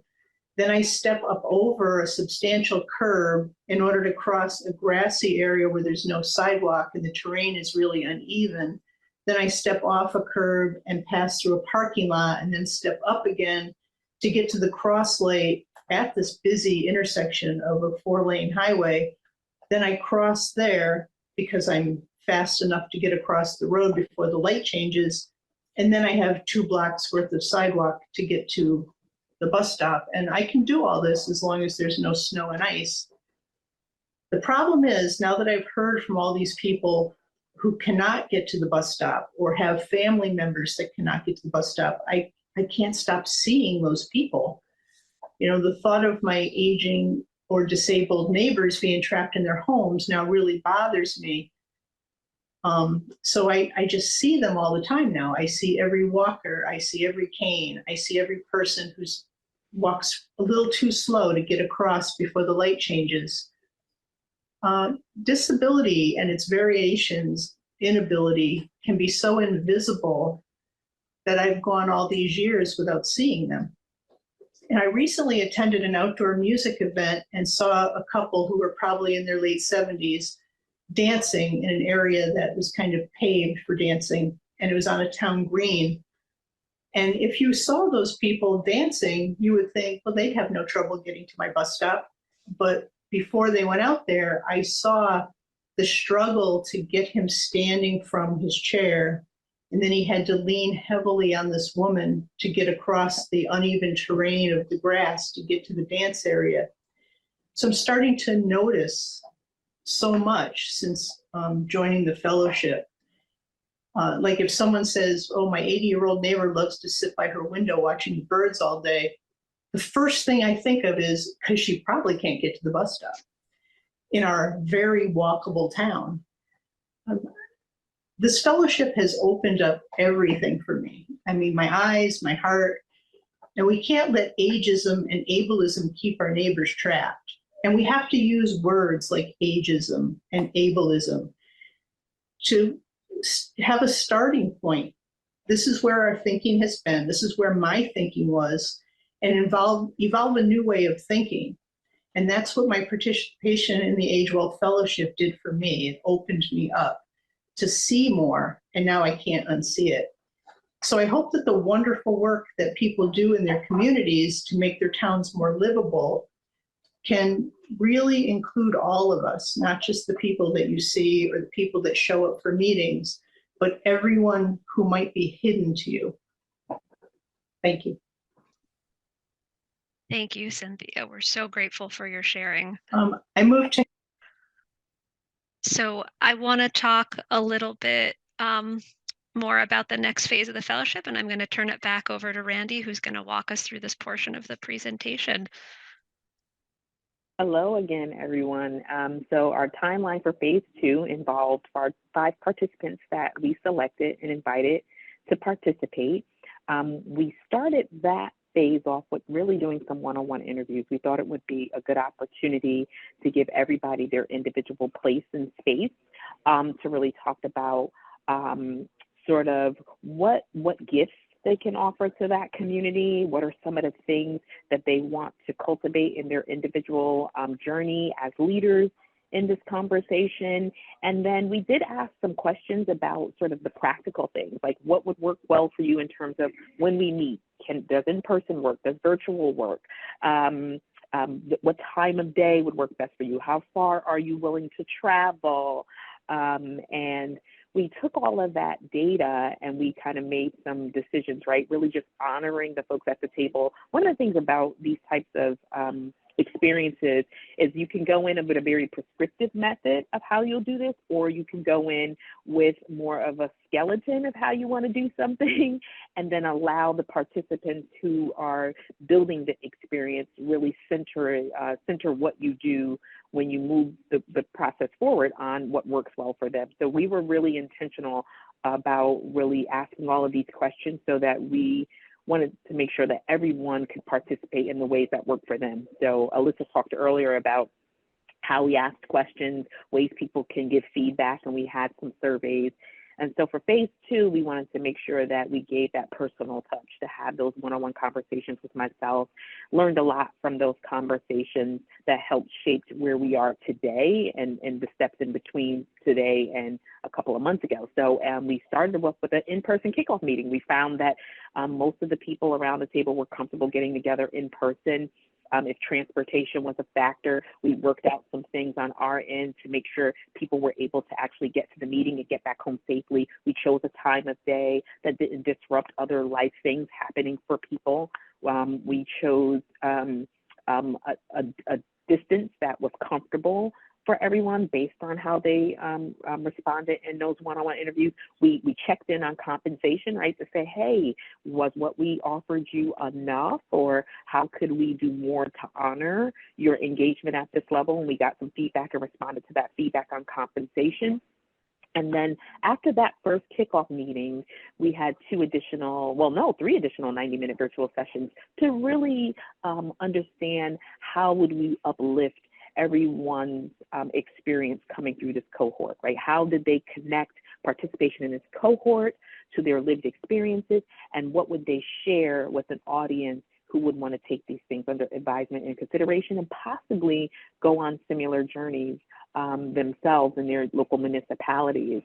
Then I step up over a substantial curb in order to cross a grassy area where there's no sidewalk and the terrain is really uneven. Then I step off a curb and pass through a parking lot and then step up again to get to the cross lane at this busy intersection of a 4-lane highway. Then I cross there because I'm fast enough to get across the road before the light changes. And then I have 2 blocks worth of sidewalk to get to the bus stop. And I can do all this as long as there's no snow and ice. The problem is, now that I've heard from all these people who cannot get to the bus stop or have family members that cannot get to the bus stop, I can't stop seeing those people. You know, the thought of my aging or disabled neighbors being trapped in their homes now really bothers me. So I just see them all the time now. I see every walker, I see every cane, I see every person who walks a little too slow to get across before the light changes. Disability and its variations, inability, can be so invisible that I've gone all these years without seeing them. And I recently attended an outdoor music event and saw a couple who were probably in their late 70s dancing in an area that was kind of paved for dancing, and it was on a town green. And if you saw those people dancing, you would think, well, they'd have no trouble getting to my bus stop. But before they went out there, I saw the struggle to get him standing from his chair. And then he had to lean heavily on this woman to get across the uneven terrain of the grass to get to the dance area. So I'm starting to notice so much since joining the fellowship. Like if someone says, oh, my 80-year-old neighbor loves to sit by her window watching birds all day, the first thing I think of is because she probably can't get to the bus stop in our very walkable town. This fellowship has opened up everything for me. I mean, my eyes, my heart, and we can't let ageism and ableism keep our neighbors trapped. And we have to use words like ageism and ableism to have a starting point. This is where our thinking has been. This is where my thinking was, and evolve a new way of thinking. And that's what my participation in the Age Well Fellowship did for me. It opened me up to see more, and now I can't unsee it. So I hope that the wonderful work that people do in their communities to make their towns more livable can really include all of us, not just the people that you see or the people that show up for meetings, but everyone who might be hidden to you. Thank you. Thank you, Cynthia. We're so grateful for your sharing. I moved to. So I want to talk a little bit more about the next phase of the fellowship, and I'm going to turn it back over to Randy, who's going to walk us through this portion of the presentation. Hello again, everyone. So our timeline for phase 2 involved 5 participants that we selected and invited to participate. We started that phase off with really doing some one-on-one interviews. We thought it would be a good opportunity to give everybody their individual place and space to really talk about sort of what gifts they can offer to that community, what are some of the things that they want to cultivate in their individual journey as leaders in this conversation. And then we did ask some questions about sort of the practical things, like what would work well for you in terms of when we meet, does in-person work, does virtual work, what time of day would work best for you, how far are you willing to travel, and we took all of that data and we kind of made some decisions, right? Really just honoring the folks at the table. One of the things about these types of experiences is you can go in with a very prescriptive method of how you'll do this, or you can go in with more of a skeleton of how you want to do something, and then allow the participants who are building the experience really center what you do when you move the process forward on what works well for them. So we were really intentional about really asking all of these questions so that we wanted to make sure that everyone could participate in the ways that work for them. So Alyssa talked earlier about how we asked questions, ways people can give feedback, and we had some surveys. And so for phase 2, we wanted to make sure that we gave that personal touch, to have those one-on-one conversations with myself, learned a lot from those conversations that helped shape where we are today and the steps in between today and a couple of months ago. So we started with an in-person kickoff meeting. We found that most of the people around the table were comfortable getting together in person. If transportation was a factor, we worked out some things on our end to make sure people were able to actually get to the meeting and get back home safely. We chose a time of day that didn't disrupt other life things happening for people. We chose a distance that was comfortable for everyone based on how they responded in those one-on-one interviews. We checked in on compensation, right, to say, hey, was what we offered you enough, or how could we do more to honor your engagement at this level? And we got some feedback and responded to that feedback on compensation. And then after that first kickoff meeting, we had 3 additional 90-minute virtual sessions to really understand how would we uplift everyone's experience coming through this cohort, right? How did they connect participation in this cohort to their lived experiences, and what would they share with an audience who would want to take these things under advisement and consideration and possibly go on similar journeys themselves in their local municipalities.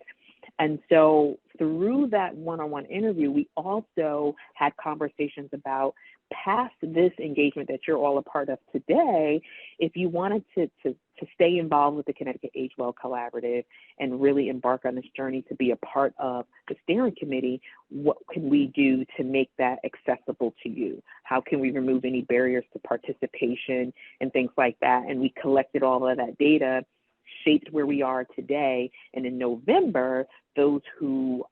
And so through that one-on-one interview, we also had conversations about, past this engagement that you're all a part of today, if you wanted to stay involved with the Connecticut Age Well Collaborative and really embark on this journey to be a part of the steering committee, what can we do to make that accessible to you? How can we remove any barriers to participation and things like that? And we collected all of that data, shaped where we are today. And in November, those who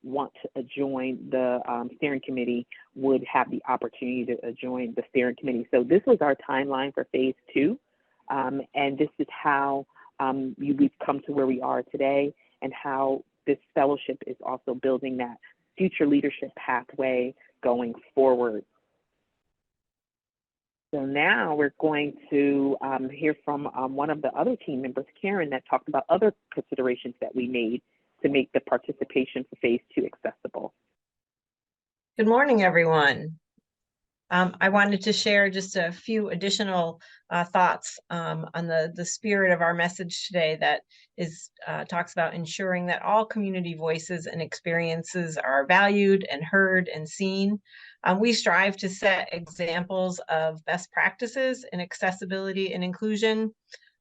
want to join the steering committee would have the opportunity to join the steering committee. So this was our timeline for phase 2. And this is how we've come to where we are today, and how this fellowship is also building that future leadership pathway going forward. So now we're going to hear from one of the other team members, Karen, that talked about other considerations that we made to make the participation for phase 2 accessible. Good morning, everyone. I wanted to share just a few additional thoughts on the spirit of our message today, that is talks about ensuring that all community voices and experiences are valued and heard and seen. We strive to set examples of best practices in accessibility and inclusion.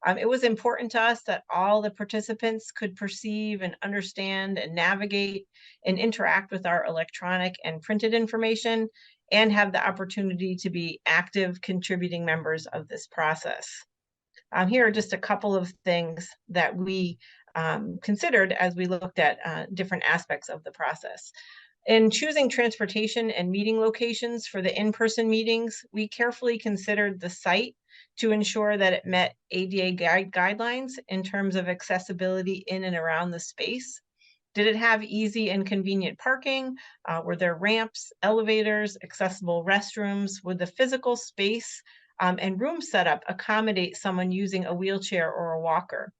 It was important to us that all the participants could perceive and understand and navigate and interact with our electronic and printed information, and have the opportunity to be active contributing members of this process. Here are just a couple of things that we considered as we looked at different aspects of the process. In choosing transportation and meeting locations for the in-person meetings, we carefully considered the site to ensure that it met ADA guidelines in terms of accessibility in and around the space. Did it have easy and convenient parking? Were there ramps, elevators, accessible restrooms? Would the physical space and room setup accommodate someone using a wheelchair or a walker?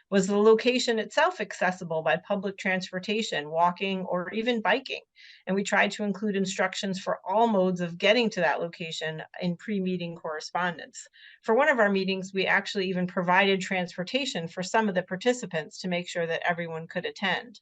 Was the location itself accessible by public transportation, walking, or even biking? And we tried to include instructions for all modes of getting to that location in pre-meeting correspondence. For one of our meetings, we actually even provided transportation for some of the participants to make sure that everyone could attend.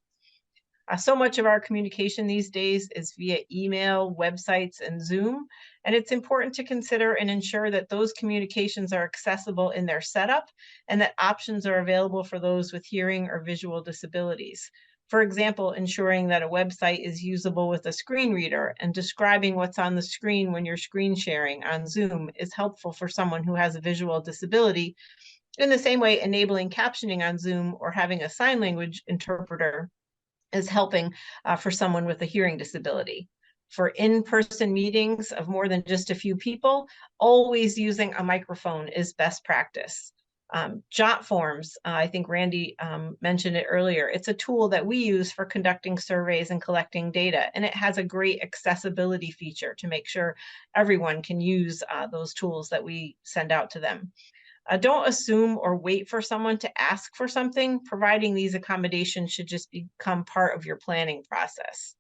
So much of our communication these days is via email, websites, and Zoom, and it's important to consider and ensure that those communications are accessible in their setup and that options are available for those with hearing or visual disabilities. For example, ensuring that a website is usable with a screen reader and describing what's on the screen when you're screen sharing on Zoom is helpful for someone who has a visual disability. In the same way, enabling captioning on Zoom or having a sign language interpreter is helping for someone with a hearing disability. For in-person meetings of more than just a few people, always using a microphone is best practice. Jot forms, I think Randy mentioned it earlier. It's a tool that we use for conducting surveys and collecting data, and it has a great accessibility feature to make sure everyone can use those tools that we send out to them. Don't assume or wait for someone to ask for something. Providing these accommodations should just become part of your planning process.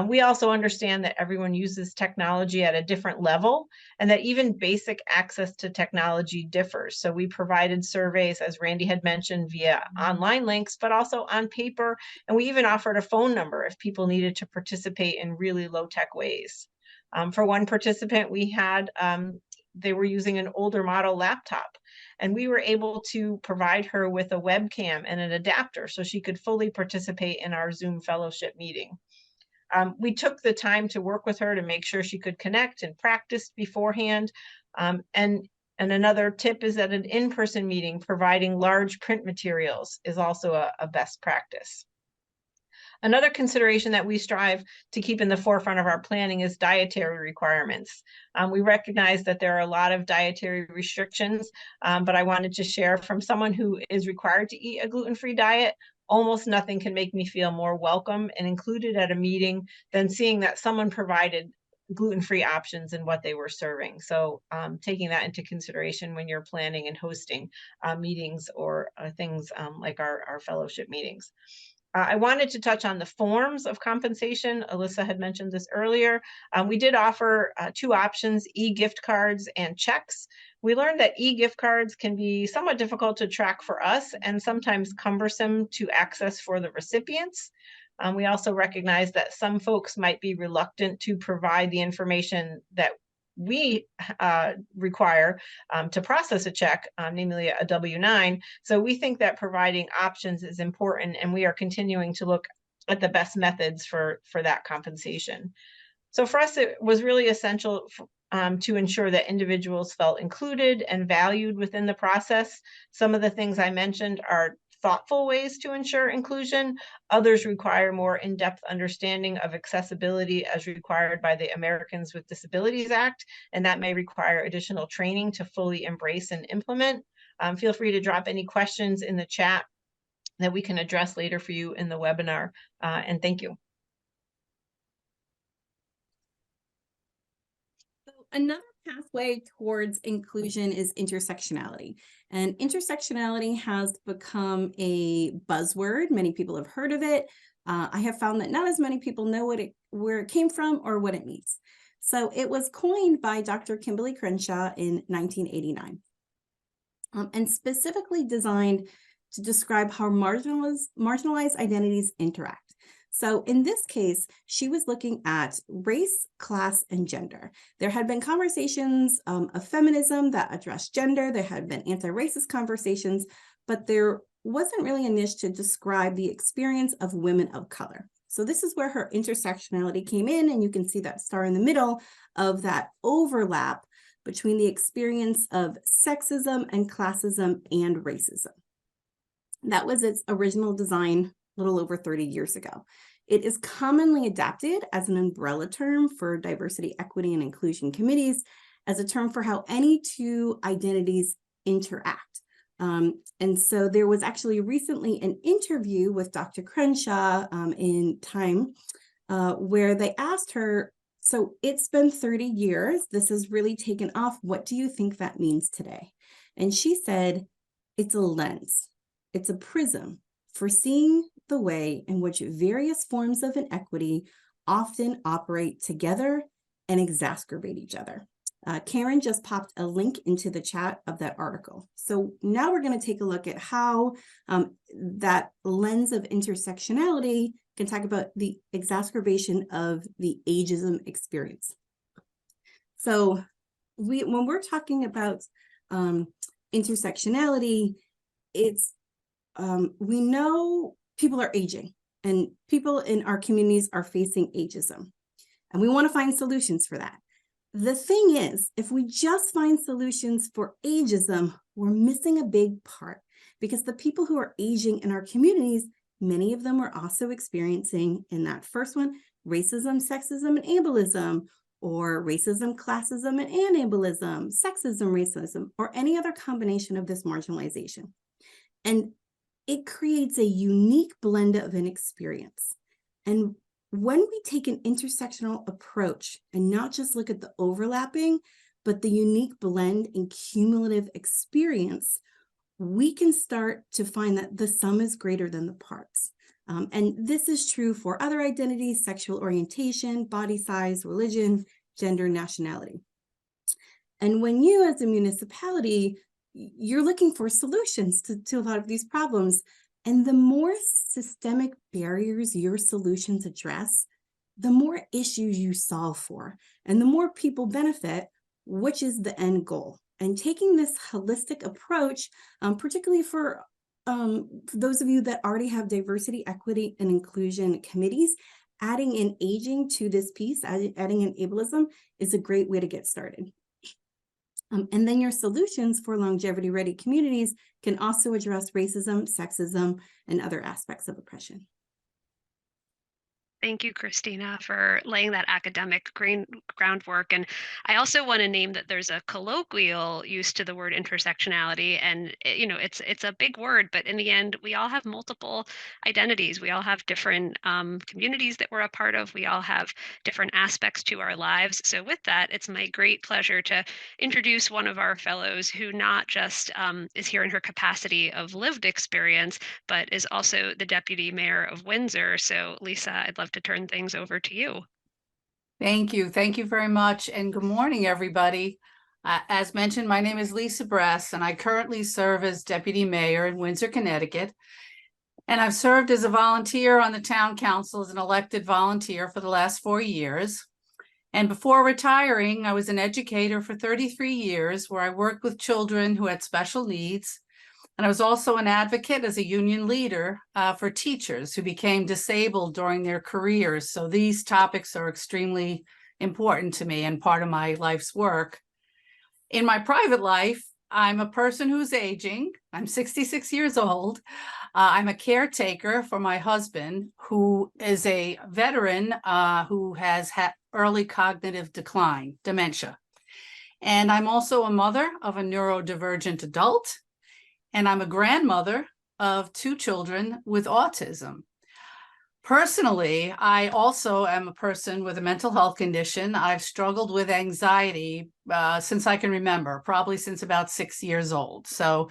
We also understand that everyone uses technology at a different level and that even basic access to technology differs. So we provided surveys, as Randy had mentioned, via online links, but also on paper. And we even offered a phone number if people needed to participate in really low-tech ways. For one participant, we had they were using an older model laptop, and we were able to provide her with a webcam and an adapter so she could fully participate in our Zoom fellowship meeting. We took the time to work with her to make sure she could connect and practice beforehand. And another tip is that an in-person meeting providing large print materials is also a best practice. Another consideration that we strive to keep in the forefront of our planning is dietary requirements. We recognize that there are a lot of dietary restrictions, but I wanted to share from someone who is required to eat a gluten-free diet. Almost nothing can make me feel more welcome and included at a meeting than seeing that someone provided gluten-free options in what they were serving. So taking that into consideration when you're planning and hosting meetings or things like our fellowship meetings. I wanted to touch on the forms of compensation. Alyssa had mentioned this earlier. We did offer two options, e-gift cards and checks. We learned that e-gift cards can be somewhat difficult to track for us and sometimes cumbersome to access for the recipients. We also recognize that some folks might be reluctant to provide the information that we require to process a check, namely a W-9. So we think that providing options is important, and we are continuing to look at the best methods for that compensation. So for us, it was really essential to ensure that individuals felt included and valued within the process. Some of the things I mentioned are thoughtful ways to ensure inclusion. Others require more in-depth understanding of accessibility as required by the Americans with Disabilities Act, and that may require additional training to fully embrace and implement. Feel free to drop any questions in the chat that we can address later for you in the webinar, and thank you. Another pathway towards inclusion is intersectionality. And intersectionality has become a buzzword. Many people have heard of it. I have found that not as many people know where it came from or what it means. So it was coined by Dr. Kimberly Crenshaw in 1989, and specifically designed to describe how marginalized identities interact. So in this case, she was looking at race, class, and gender. There had been conversations of feminism that addressed gender. There had been anti-racist conversations, but there wasn't really a niche to describe the experience of women of color. So this is where her intersectionality came in, and you can see that star in the middle of that overlap between the experience of sexism and classism and racism. That was its original design a little over 30 years ago. It is commonly adapted as an umbrella term for diversity, equity, and inclusion committees as a term for how any two identities interact, And so there was actually recently an interview with Dr. Crenshaw in Time where they asked her, so it's been 30 years, this has really taken off. What do you think that means today? And she said, it's a lens, it's a prism for seeing the way in which various forms of inequity often operate together and exacerbate each other. Karen just popped a link into the chat of that article. So now we're going to take a look at how that lens of intersectionality can talk about the exacerbation of the ageism experience. So when we're talking about intersectionality, it's we know people are aging and people in our communities are facing ageism, and we want to find solutions for that. The thing is, if we just find solutions for ageism, we're missing a big part, because the people who are aging in our communities, many of them are also experiencing, in that first one, racism, sexism, and ableism, or racism, classism, and ableism, sexism, racism, or any other combination of this marginalization. And it creates a unique blend of an experience. And when we take an intersectional approach and not just look at the overlapping, but the unique blend and cumulative experience, we can start to find that the sum is greater than the parts. And this is true for other identities, sexual orientation, body size, religion, gender, nationality. And when you, as a municipality, you're looking for solutions to a lot of these problems, and the more systemic barriers your solutions address, the more issues you solve for, and the more people benefit, which is the end goal. And taking this holistic approach, particularly for those of you that already have diversity, equity, and inclusion committees, adding in aging to this piece, adding in ableism, is a great way to get started. And then your solutions for longevity-ready communities can also address racism, sexism, and other aspects of oppression. Thank you, Christina, for laying that academic groundwork. And I also want to name that there's a colloquial use to the word intersectionality. And it's a big word, but in the end, we all have multiple identities. We all have different communities that we're a part of. We all have different aspects to our lives. So with that, it's my great pleasure to introduce one of our fellows who not just is here in her capacity of lived experience, but is also the Deputy Mayor of Windsor. So Lisa, I'd love to turn things over to you. Thank you. Thank you very much. And good morning, everybody. As mentioned, my name is Lisa Bress, and I currently serve as Deputy Mayor in Windsor, Connecticut. And I've served as a volunteer on the town council as an elected volunteer for the last 4 years. And before retiring, I was an educator for 33 years, where I worked with children who had special needs. And I was also an advocate as a union leader for teachers who became disabled during their careers. So these topics are extremely important to me and part of my life's work. In my private life, I'm a person who's aging. I'm 66 years old. I'm a caretaker for my husband, who is a veteran who has had early cognitive decline, dementia. And I'm also a mother of a neurodivergent adult. And I'm a grandmother of 2 children with autism. Personally, I also am a person with a mental health condition. I've struggled with anxiety since I can remember, probably since about 6 years old. So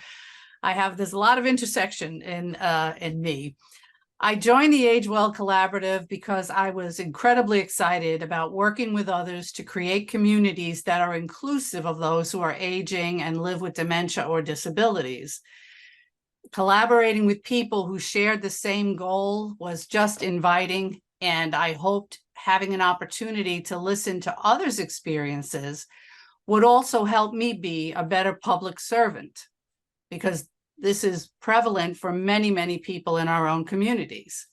there's a lot of intersection in me. I joined the Age Well Collaborative because I was incredibly excited about working with others to create communities that are inclusive of those who are aging and live with dementia or disabilities. Collaborating with people who shared the same goal was just inviting, and I hoped having an opportunity to listen to others' experiences would also help me be a better public servant, because this is prevalent for many, many people in our own communities.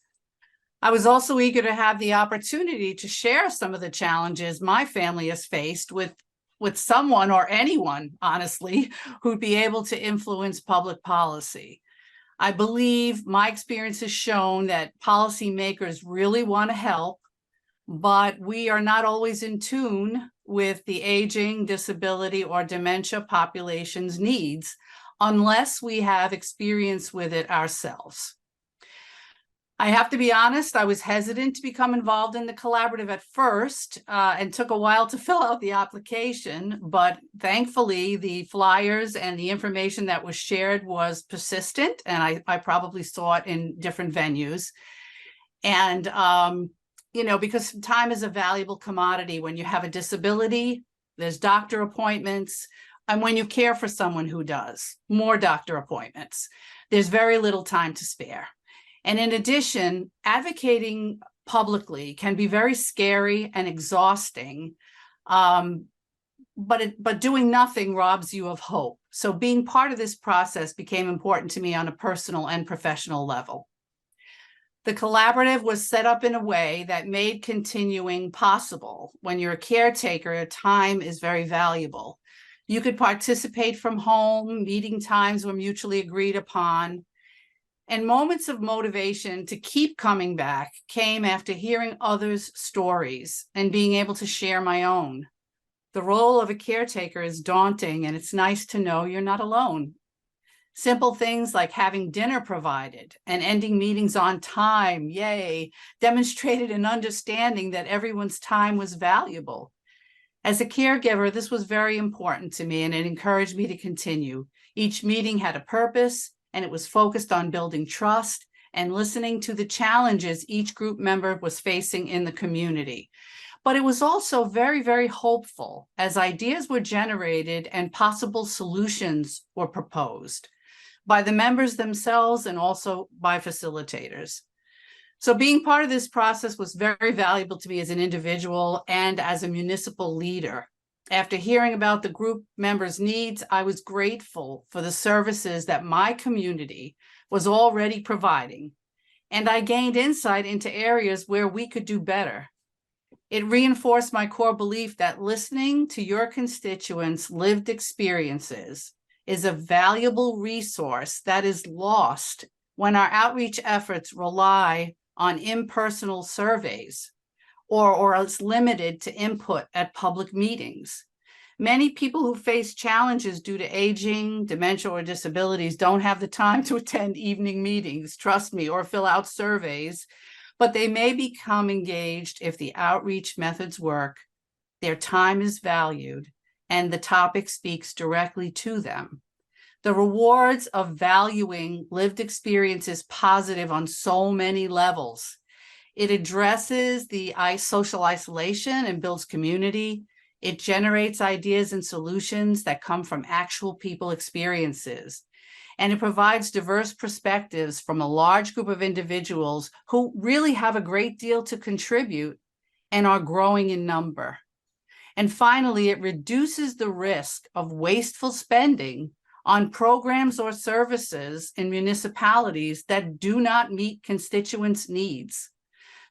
I was also eager to have the opportunity to share some of the challenges my family has faced with someone, or anyone, honestly, who'd be able to influence public policy. I believe my experience has shown that policymakers really want to help, but we are not always in tune with the aging, disability, or dementia population's needs unless we have experience with it ourselves. I have to be honest, I was hesitant to become involved in the collaborative at first and took a while to fill out the application, but thankfully the flyers and the information that was shared was persistent, and I probably saw it in different venues. And, you know, because time is a valuable commodity. When you have a disability, there's doctor appointments, and when you care for someone who does, more doctor appointments. There's very little time to spare. And in addition, advocating publicly can be very scary and exhausting, but doing nothing robs you of hope. So being part of this process became important to me on a personal and professional level. The collaborative was set up in a way that made continuing possible. When you're a caretaker, time is very valuable. You could participate from home, meeting times were mutually agreed upon, and moments of motivation to keep coming back came after hearing others' stories and being able to share my own. The role of a caretaker is daunting, and it's nice to know you're not alone. Simple things like having dinner provided and ending meetings on time, yay, demonstrated an understanding that everyone's time was valuable. As a caregiver, this was very important to me, and it encouraged me to continue. Each meeting had a purpose, and it was focused on building trust and listening to the challenges each group member was facing in the community. But it was also very, very hopeful as ideas were generated and possible solutions were proposed by the members themselves and also by facilitators. So being part of this process was very valuable to me as an individual and as a municipal leader. After hearing about the group members' needs, I was grateful for the services that my community was already providing, and I gained insight into areas where we could do better. It reinforced my core belief that listening to your constituents' lived experiences is a valuable resource that is lost when our outreach efforts rely on impersonal surveys or is limited to input at public meetings. Many people who face challenges due to aging, dementia, or disabilities don't have the time to attend evening meetings, trust me, or fill out surveys, but they may become engaged if the outreach methods work, their time is valued, and the topic speaks directly to them. The rewards of valuing lived experience is positive on so many levels. It addresses the social isolation and builds community. It generates ideas and solutions that come from actual people experiences. And it provides diverse perspectives from a large group of individuals who really have a great deal to contribute and are growing in number. And finally, it reduces the risk of wasteful spending on programs or services in municipalities that do not meet constituents' needs.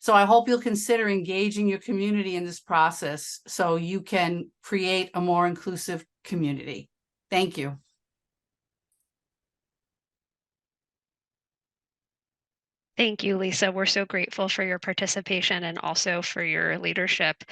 So I hope you'll consider engaging your community in this process so you can create a more inclusive community. Thank you. Thank you, Lisa. We're so grateful for your participation and also for your leadership.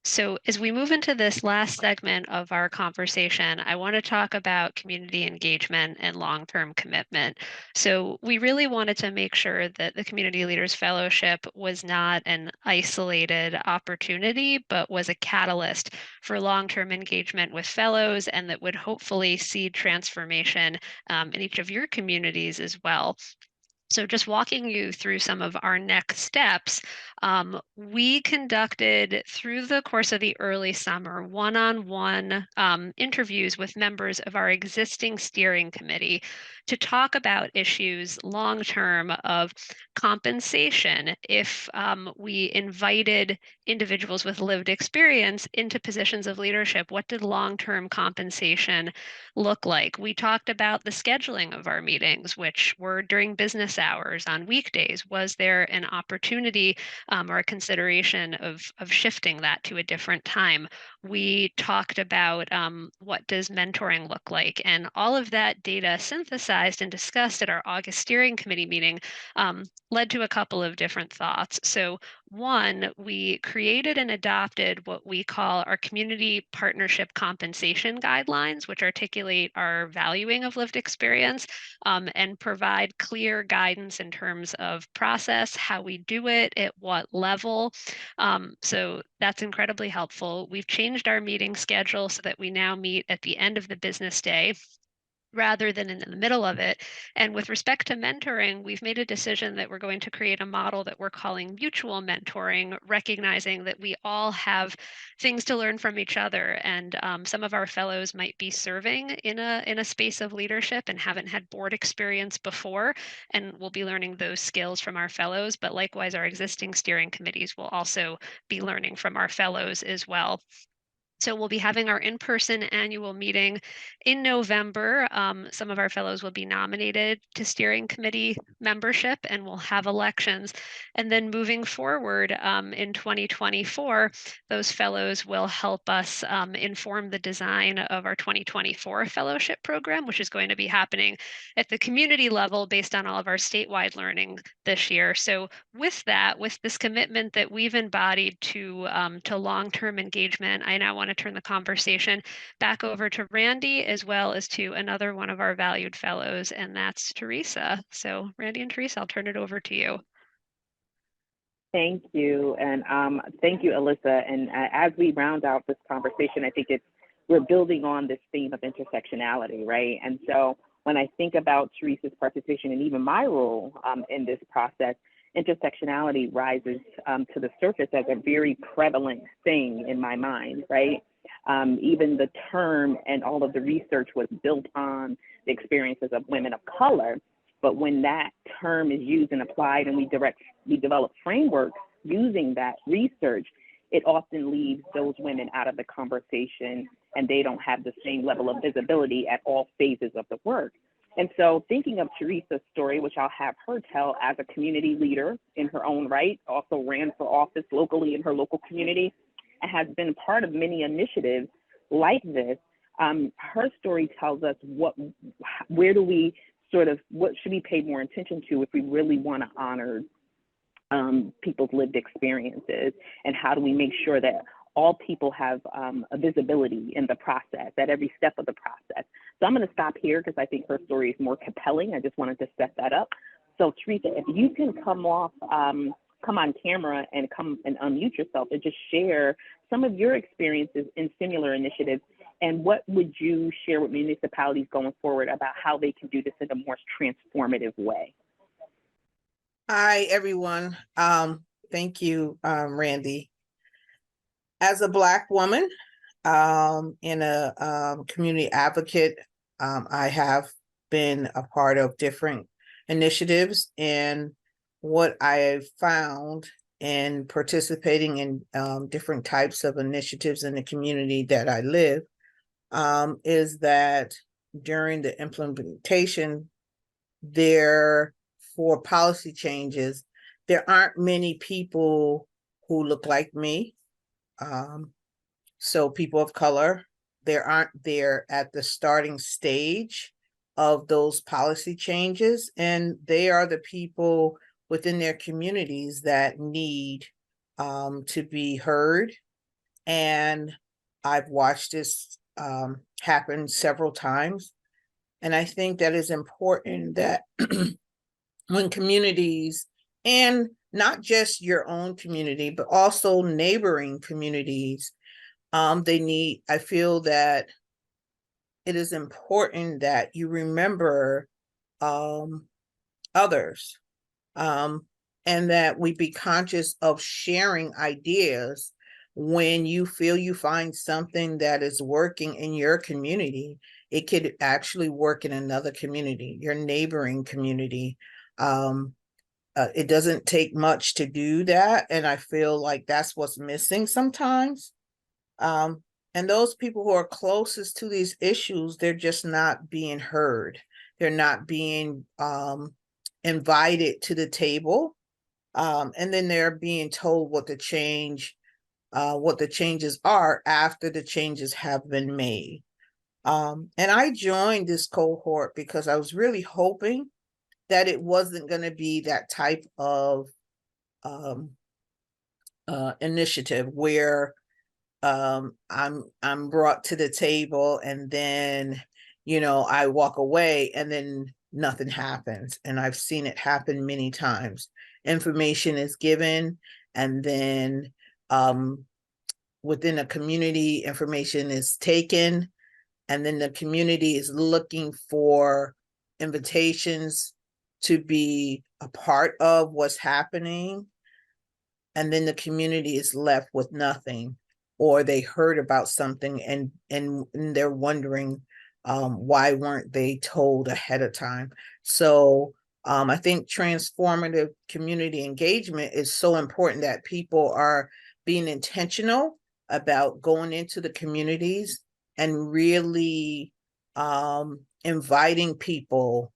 So as we move into this last segment of our conversation, I want to talk about community engagement and long-term commitment. So we really wanted to make sure that the Community Leaders Fellowship was not an isolated opportunity, but was a catalyst for long-term engagement with fellows, and that would hopefully seed transformation in each of your communities as well. So just walking you through some of our next steps, we conducted through the course of the early summer one-on-one interviews with members of our existing steering committee to talk about issues long-term of compensation. If we invited individuals with lived experience into positions of leadership, what did long-term compensation look like? We talked about the scheduling of our meetings, which were during business hours on weekdays. Was there an opportunity or a consideration of shifting that to a different time? We talked about what does mentoring look like, and all of that data synthesized and discussed at our August steering committee meeting led to a couple of different thoughts. So One, we created and adopted what we call our community partnership compensation guidelines, which articulate our valuing of lived experience and provide clear guidance in terms of process, how we do it, at what level. So that's incredibly helpful. We've changed our meeting schedule so that we now meet at the end of the business day rather than in the middle of it. And with respect to mentoring, we've made a decision that we're going to create a model that we're calling mutual mentoring, recognizing that we all have things to learn from each other. And some of our fellows might be serving in a space of leadership and haven't had board experience before, and we'll be learning those skills from our fellows. But likewise, our existing steering committees will also be learning from our fellows as well. So we'll be having our in-person annual meeting in November. Some of our fellows will be nominated to steering committee membership, and we'll have elections. And then moving forward in 2024, those fellows will help us inform the design of our 2024 fellowship program, which is going to be happening at the community level based on all of our statewide learning this year. So with that, with this commitment that we've embodied to long-term engagement, I now want to turn the conversation back over to Randy, as well as to another one of our valued fellows, and that's Teresa. So Randy and Teresa, I'll turn it over to you. Thank you. And thank you, Alyssa. And as we round out this conversation, I think we're building on this theme of intersectionality, right? And so when I think about Teresa's participation and even my role in this process, intersectionality rises to the surface as a very prevalent thing in my mind, right? Even the term and all of the research was built on the experiences of women of color. But when that term is used and applied and we develop frameworks using that research, it often leaves those women out of the conversation and they don't have the same level of visibility at all phases of the work. And so thinking of Teresa's story, which I'll have her tell as a community leader in her own right, also ran for office locally in her local community, and has been part of many initiatives like this. Her story tells us what should we pay more attention to if we really want to honor people's lived experiences, and how do we make sure that all people have a visibility in the process at every step of the process. So I'm going to stop here because I think her story is more compelling. I just wanted to set that up. So Teresa, if you can come on camera and come and unmute yourself and just share some of your experiences in similar initiatives, and what would you share with municipalities going forward about how they can do this in a more transformative way? Hi, everyone. Thank you, Randy. As a Black woman and a community advocate, I have been a part of different initiatives, and what I have found in participating in different types of initiatives in the community that I live is that during the implementation for policy changes, there aren't many people who look like me. So people of color, they aren't there at the starting stage of those policy changes, and they are the people within their communities that need to be heard. And I've watched this happen several times. And I think that is important that when communities, and not just your own community, but also neighboring communities, I feel that it is important that you remember others, and that we be conscious of sharing ideas when you feel you find something that is working in your community. It could actually work in another community, your neighboring community. It doesn't take much to do that. And I feel like that's what's missing sometimes. And those people who are closest to these issues, they're just not being heard. They're not being invited to the table. And then they're being told what the changes are after the changes have been made. And I joined this cohort because I was really hoping that it wasn't going to be that type of initiative where I'm brought to the table, and then, you know, I walk away and then nothing happens. And I've seen it happen many times. Information is given, and then within a community, information is taken, and then the community is looking for invitations to be a part of what's happening. And then the community is left with nothing, or they heard about something and they're wondering why weren't they told ahead of time. So I think transformative community engagement is so important, that people are being intentional about going into the communities and really inviting people,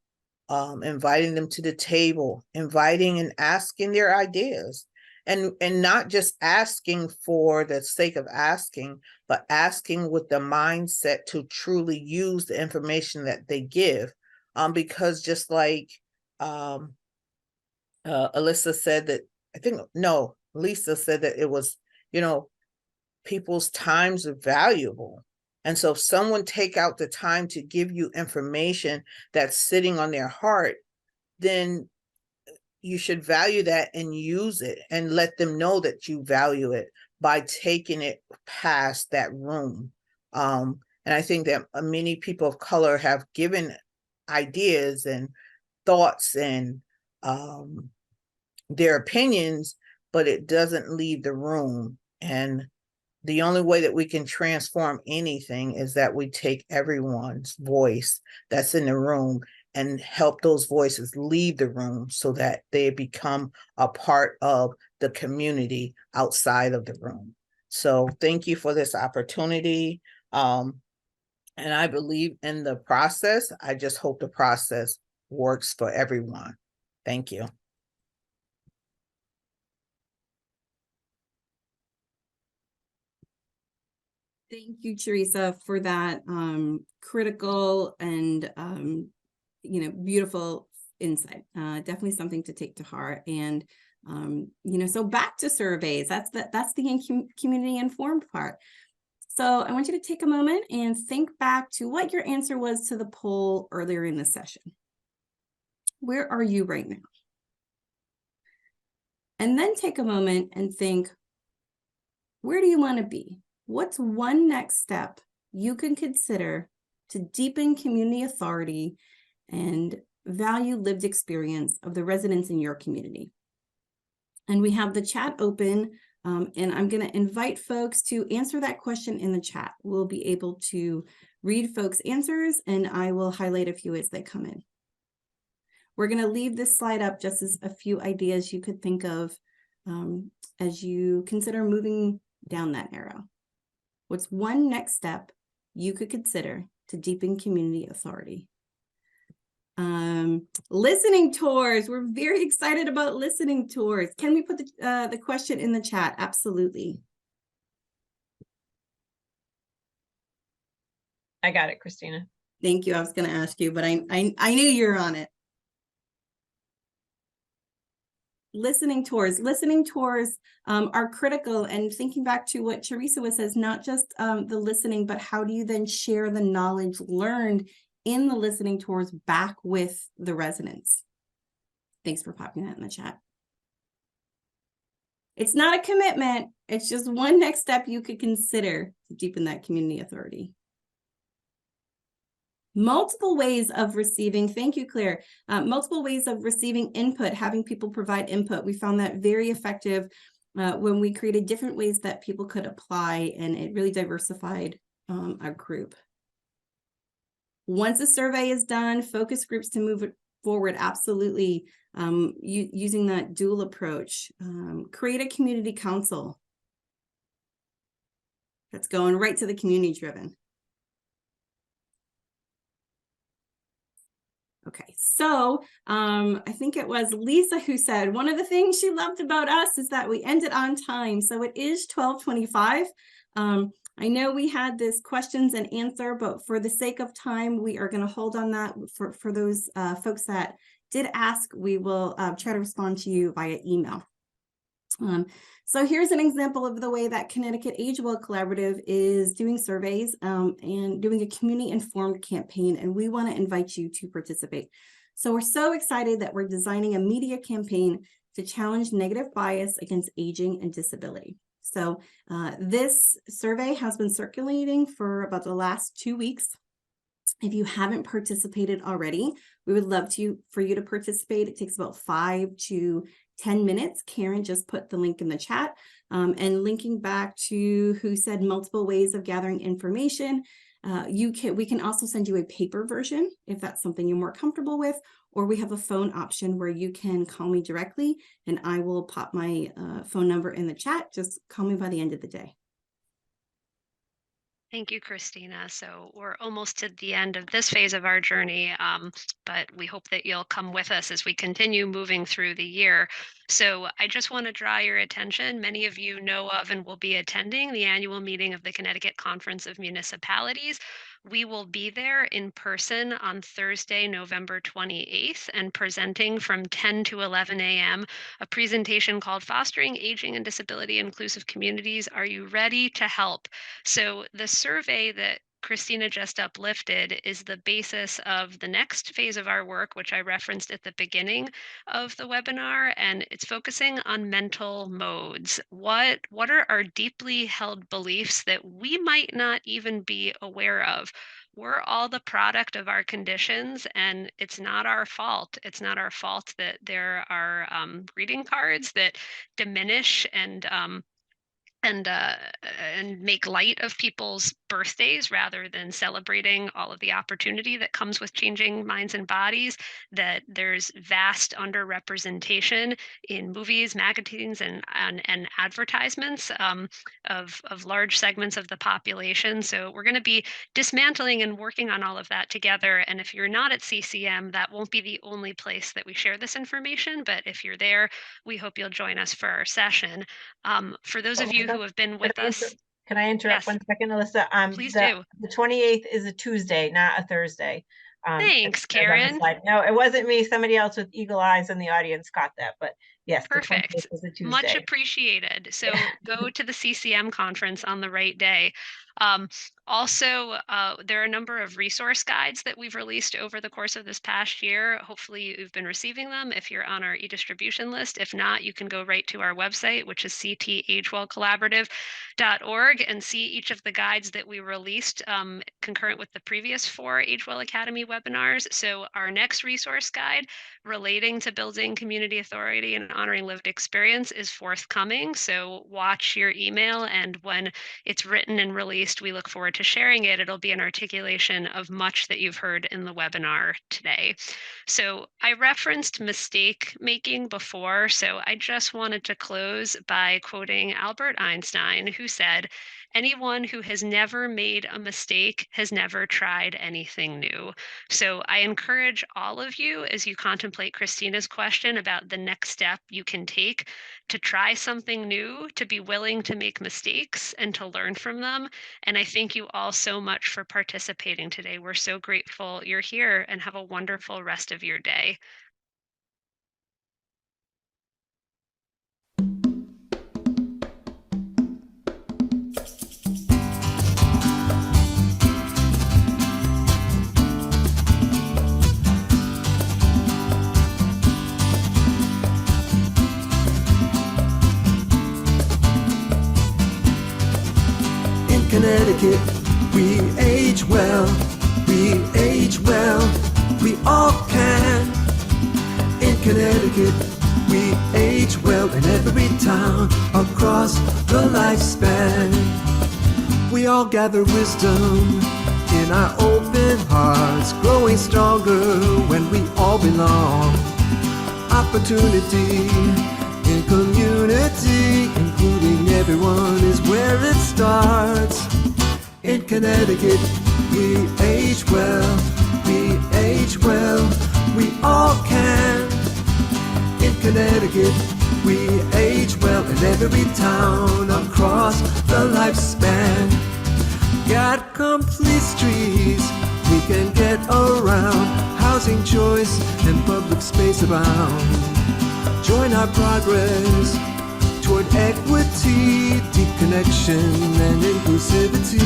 inviting them to the table, inviting and asking their ideas. And not just asking for the sake of asking, but asking with the mindset to truly use the information that they give. Because just like Alyssa said that, Lisa said that it was, you know, people's times are valuable. And so if someone take out the time to give you information that's sitting on their heart, then you should value that and use it, and let them know that you value it by taking it past that room. And I think that many people of color have given ideas and thoughts and their opinions, but it doesn't leave the room. And the only way that we can transform anything is that we take everyone's voice that's in the room and help those voices leave the room, so that they become a part of the community outside of the room. So thank you for this opportunity. And I believe in the process. I just hope the process works for everyone. Thank you. Thank you, Teresa, for that critical and beautiful insight. Definitely something to take to heart. And so back to surveys. That's the community informed part. So I want you to take a moment and think back to what your answer was to the poll earlier in the session. Where are you right now? And then take a moment and think, where do you want to be? What's one next step you can consider to deepen community authority and value lived experience of the residents in your community? And we have the chat open, and I'm going to invite folks to answer that question in the chat. We'll be able to read folks' answers, and I will highlight a few as they come in. We're going to leave this slide up just as a few ideas you could think of as you consider moving down that arrow. What's one next step you could consider to deepen community authority? Listening tours. We're very excited about listening tours. Can we put the question in the chat? Absolutely. I got it, Christina. Thank you. I was going to ask you, but I knew you were on it. Listening tours are critical, and thinking back to what Teresa was says, not just the listening, but how do you then share the knowledge learned in the listening tours back with the residents? Thanks for popping that in the chat. It's not a commitment. It's just one next step you could consider to deepen that community authority. Multiple ways of receiving, thank you, Claire. Multiple ways of receiving input, having people provide input. We found that very effective when we created different ways that people could apply, and it really diversified our group. Once a survey is done, focus groups to move it forward, absolutely. Using that dual approach. Create a community council. That's going right to the community driven. Okay, so I think it was Lisa who said one of the things she loved about us is that we ended on time. So it is 12:25. I know we had this questions and answer, but for the sake of time, we are going to hold on that for those folks that did ask. We will try to respond to you via email. So here's an example of the way that Connecticut Age Well Collaborative is doing surveys and doing a community-informed campaign, and we want to invite you to participate. So we're so excited that we're designing a media campaign to challenge negative bias against aging and disability. So this survey has been circulating for about the last 2 weeks. If you haven't participated already, we would love for you to participate. It takes about 5 to 10 minutes. Karen just put the link in the chat. And linking back to who said multiple ways of gathering information, we can also send you a paper version if that's something you're more comfortable with, or we have a phone option where you can call me directly and I will pop my phone number in the chat. Just call me by the end of the day. Thank you, Christina. So we're almost to the end of this phase of our journey, but we hope that you'll come with us as we continue moving through the year. So I just want to draw your attention. Many of you know of and will be attending the annual meeting of the Connecticut Conference of Municipalities. We will be there in person on Thursday, November 28th, and presenting from 10 to 11 a.m. a presentation called Fostering Aging and Disability Inclusive Communities. Are you ready to help? So the survey that Christina just uplifted is the basis of the next phase of our work, which I referenced at the beginning of the webinar, and it's focusing on mental modes. What are our deeply held beliefs that we might not even be aware of? We're all the product of our conditions, and it's not our fault. It's not our fault that there are greeting cards that diminish and make light of people's birthdays rather than celebrating all of the opportunity that comes with changing minds and bodies, that there's vast underrepresentation in movies, magazines, and advertisements of large segments of the population. So we're going to be dismantling and working on all of that together. And if you're not at CCM, that won't be the only place that we share this information. But if you're there, we hope you'll join us for our session. For those of you who have been with us. Can I interrupt 1 second, Alyssa? Please do. The 28th is a Tuesday, not a Thursday. Thanks, Karen. No, it wasn't me. Somebody else with eagle eyes in the audience caught that. But yes, perfect. The 28th is a Tuesday. Much appreciated. So go to the CCM conference on the right day. Also, there are a number of resource guides that we've released over the course of this past year. Hopefully you've been receiving them if you're on our e-distribution list. If not, you can go right to our website, which is ctagewellcollaborative.org, and see each of the guides that we released concurrent with the previous 4 Age Well Academy webinars. So our next resource guide relating to building community authority and honoring lived experience is forthcoming. So watch your email, and when it's written and released, we look forward to sharing it. It'll be an articulation of much that you've heard in the webinar today. So I referenced mistake making before, so I just wanted to close by quoting Albert Einstein, who said, "Anyone who has never made a mistake has never tried anything new." So I encourage all of you, as you contemplate Christina's question about the next step you can take, to try something new, to be willing to make mistakes and to learn from them. And I thank you all so much for participating today. We're so grateful you're here, and have a wonderful rest of your day. Connecticut, we age well, we age well, we all can. In Connecticut, we age well in every town across the lifespan. We all gather wisdom in our open hearts, growing stronger when we all belong. Opportunity in community, including everyone, is where it starts. In Connecticut, we age well, we age well, we all can. In Connecticut, we age well in every town across the lifespan. Got complete streets we can get around, housing choice and public space abound. Join our progress toward equity, deep connection, and inclusivity.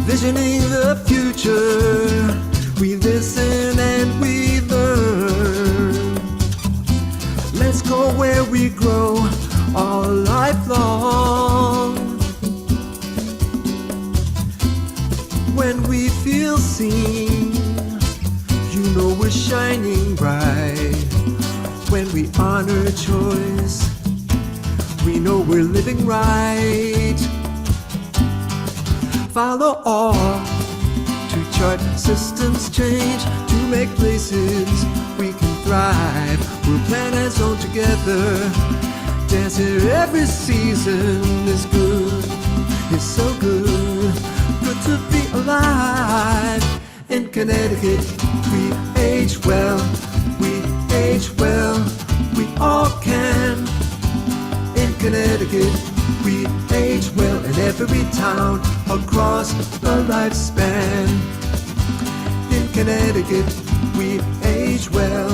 Visioning the future, we listen and we learn. Let's go where we grow all life long. When we feel seen, you know we're shining bright. When we honor choice, we know we're living right. Follow all to chart systems change, to make places we can thrive. We'll plan and zone together, dance here every season is good, it's so good, good to be alive. In Connecticut, we age well, we age well, we all can. In Connecticut, we age well in every town across the lifespan. In Connecticut, we age well,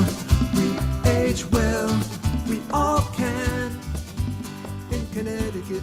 we age well, we all can. In Connecticut,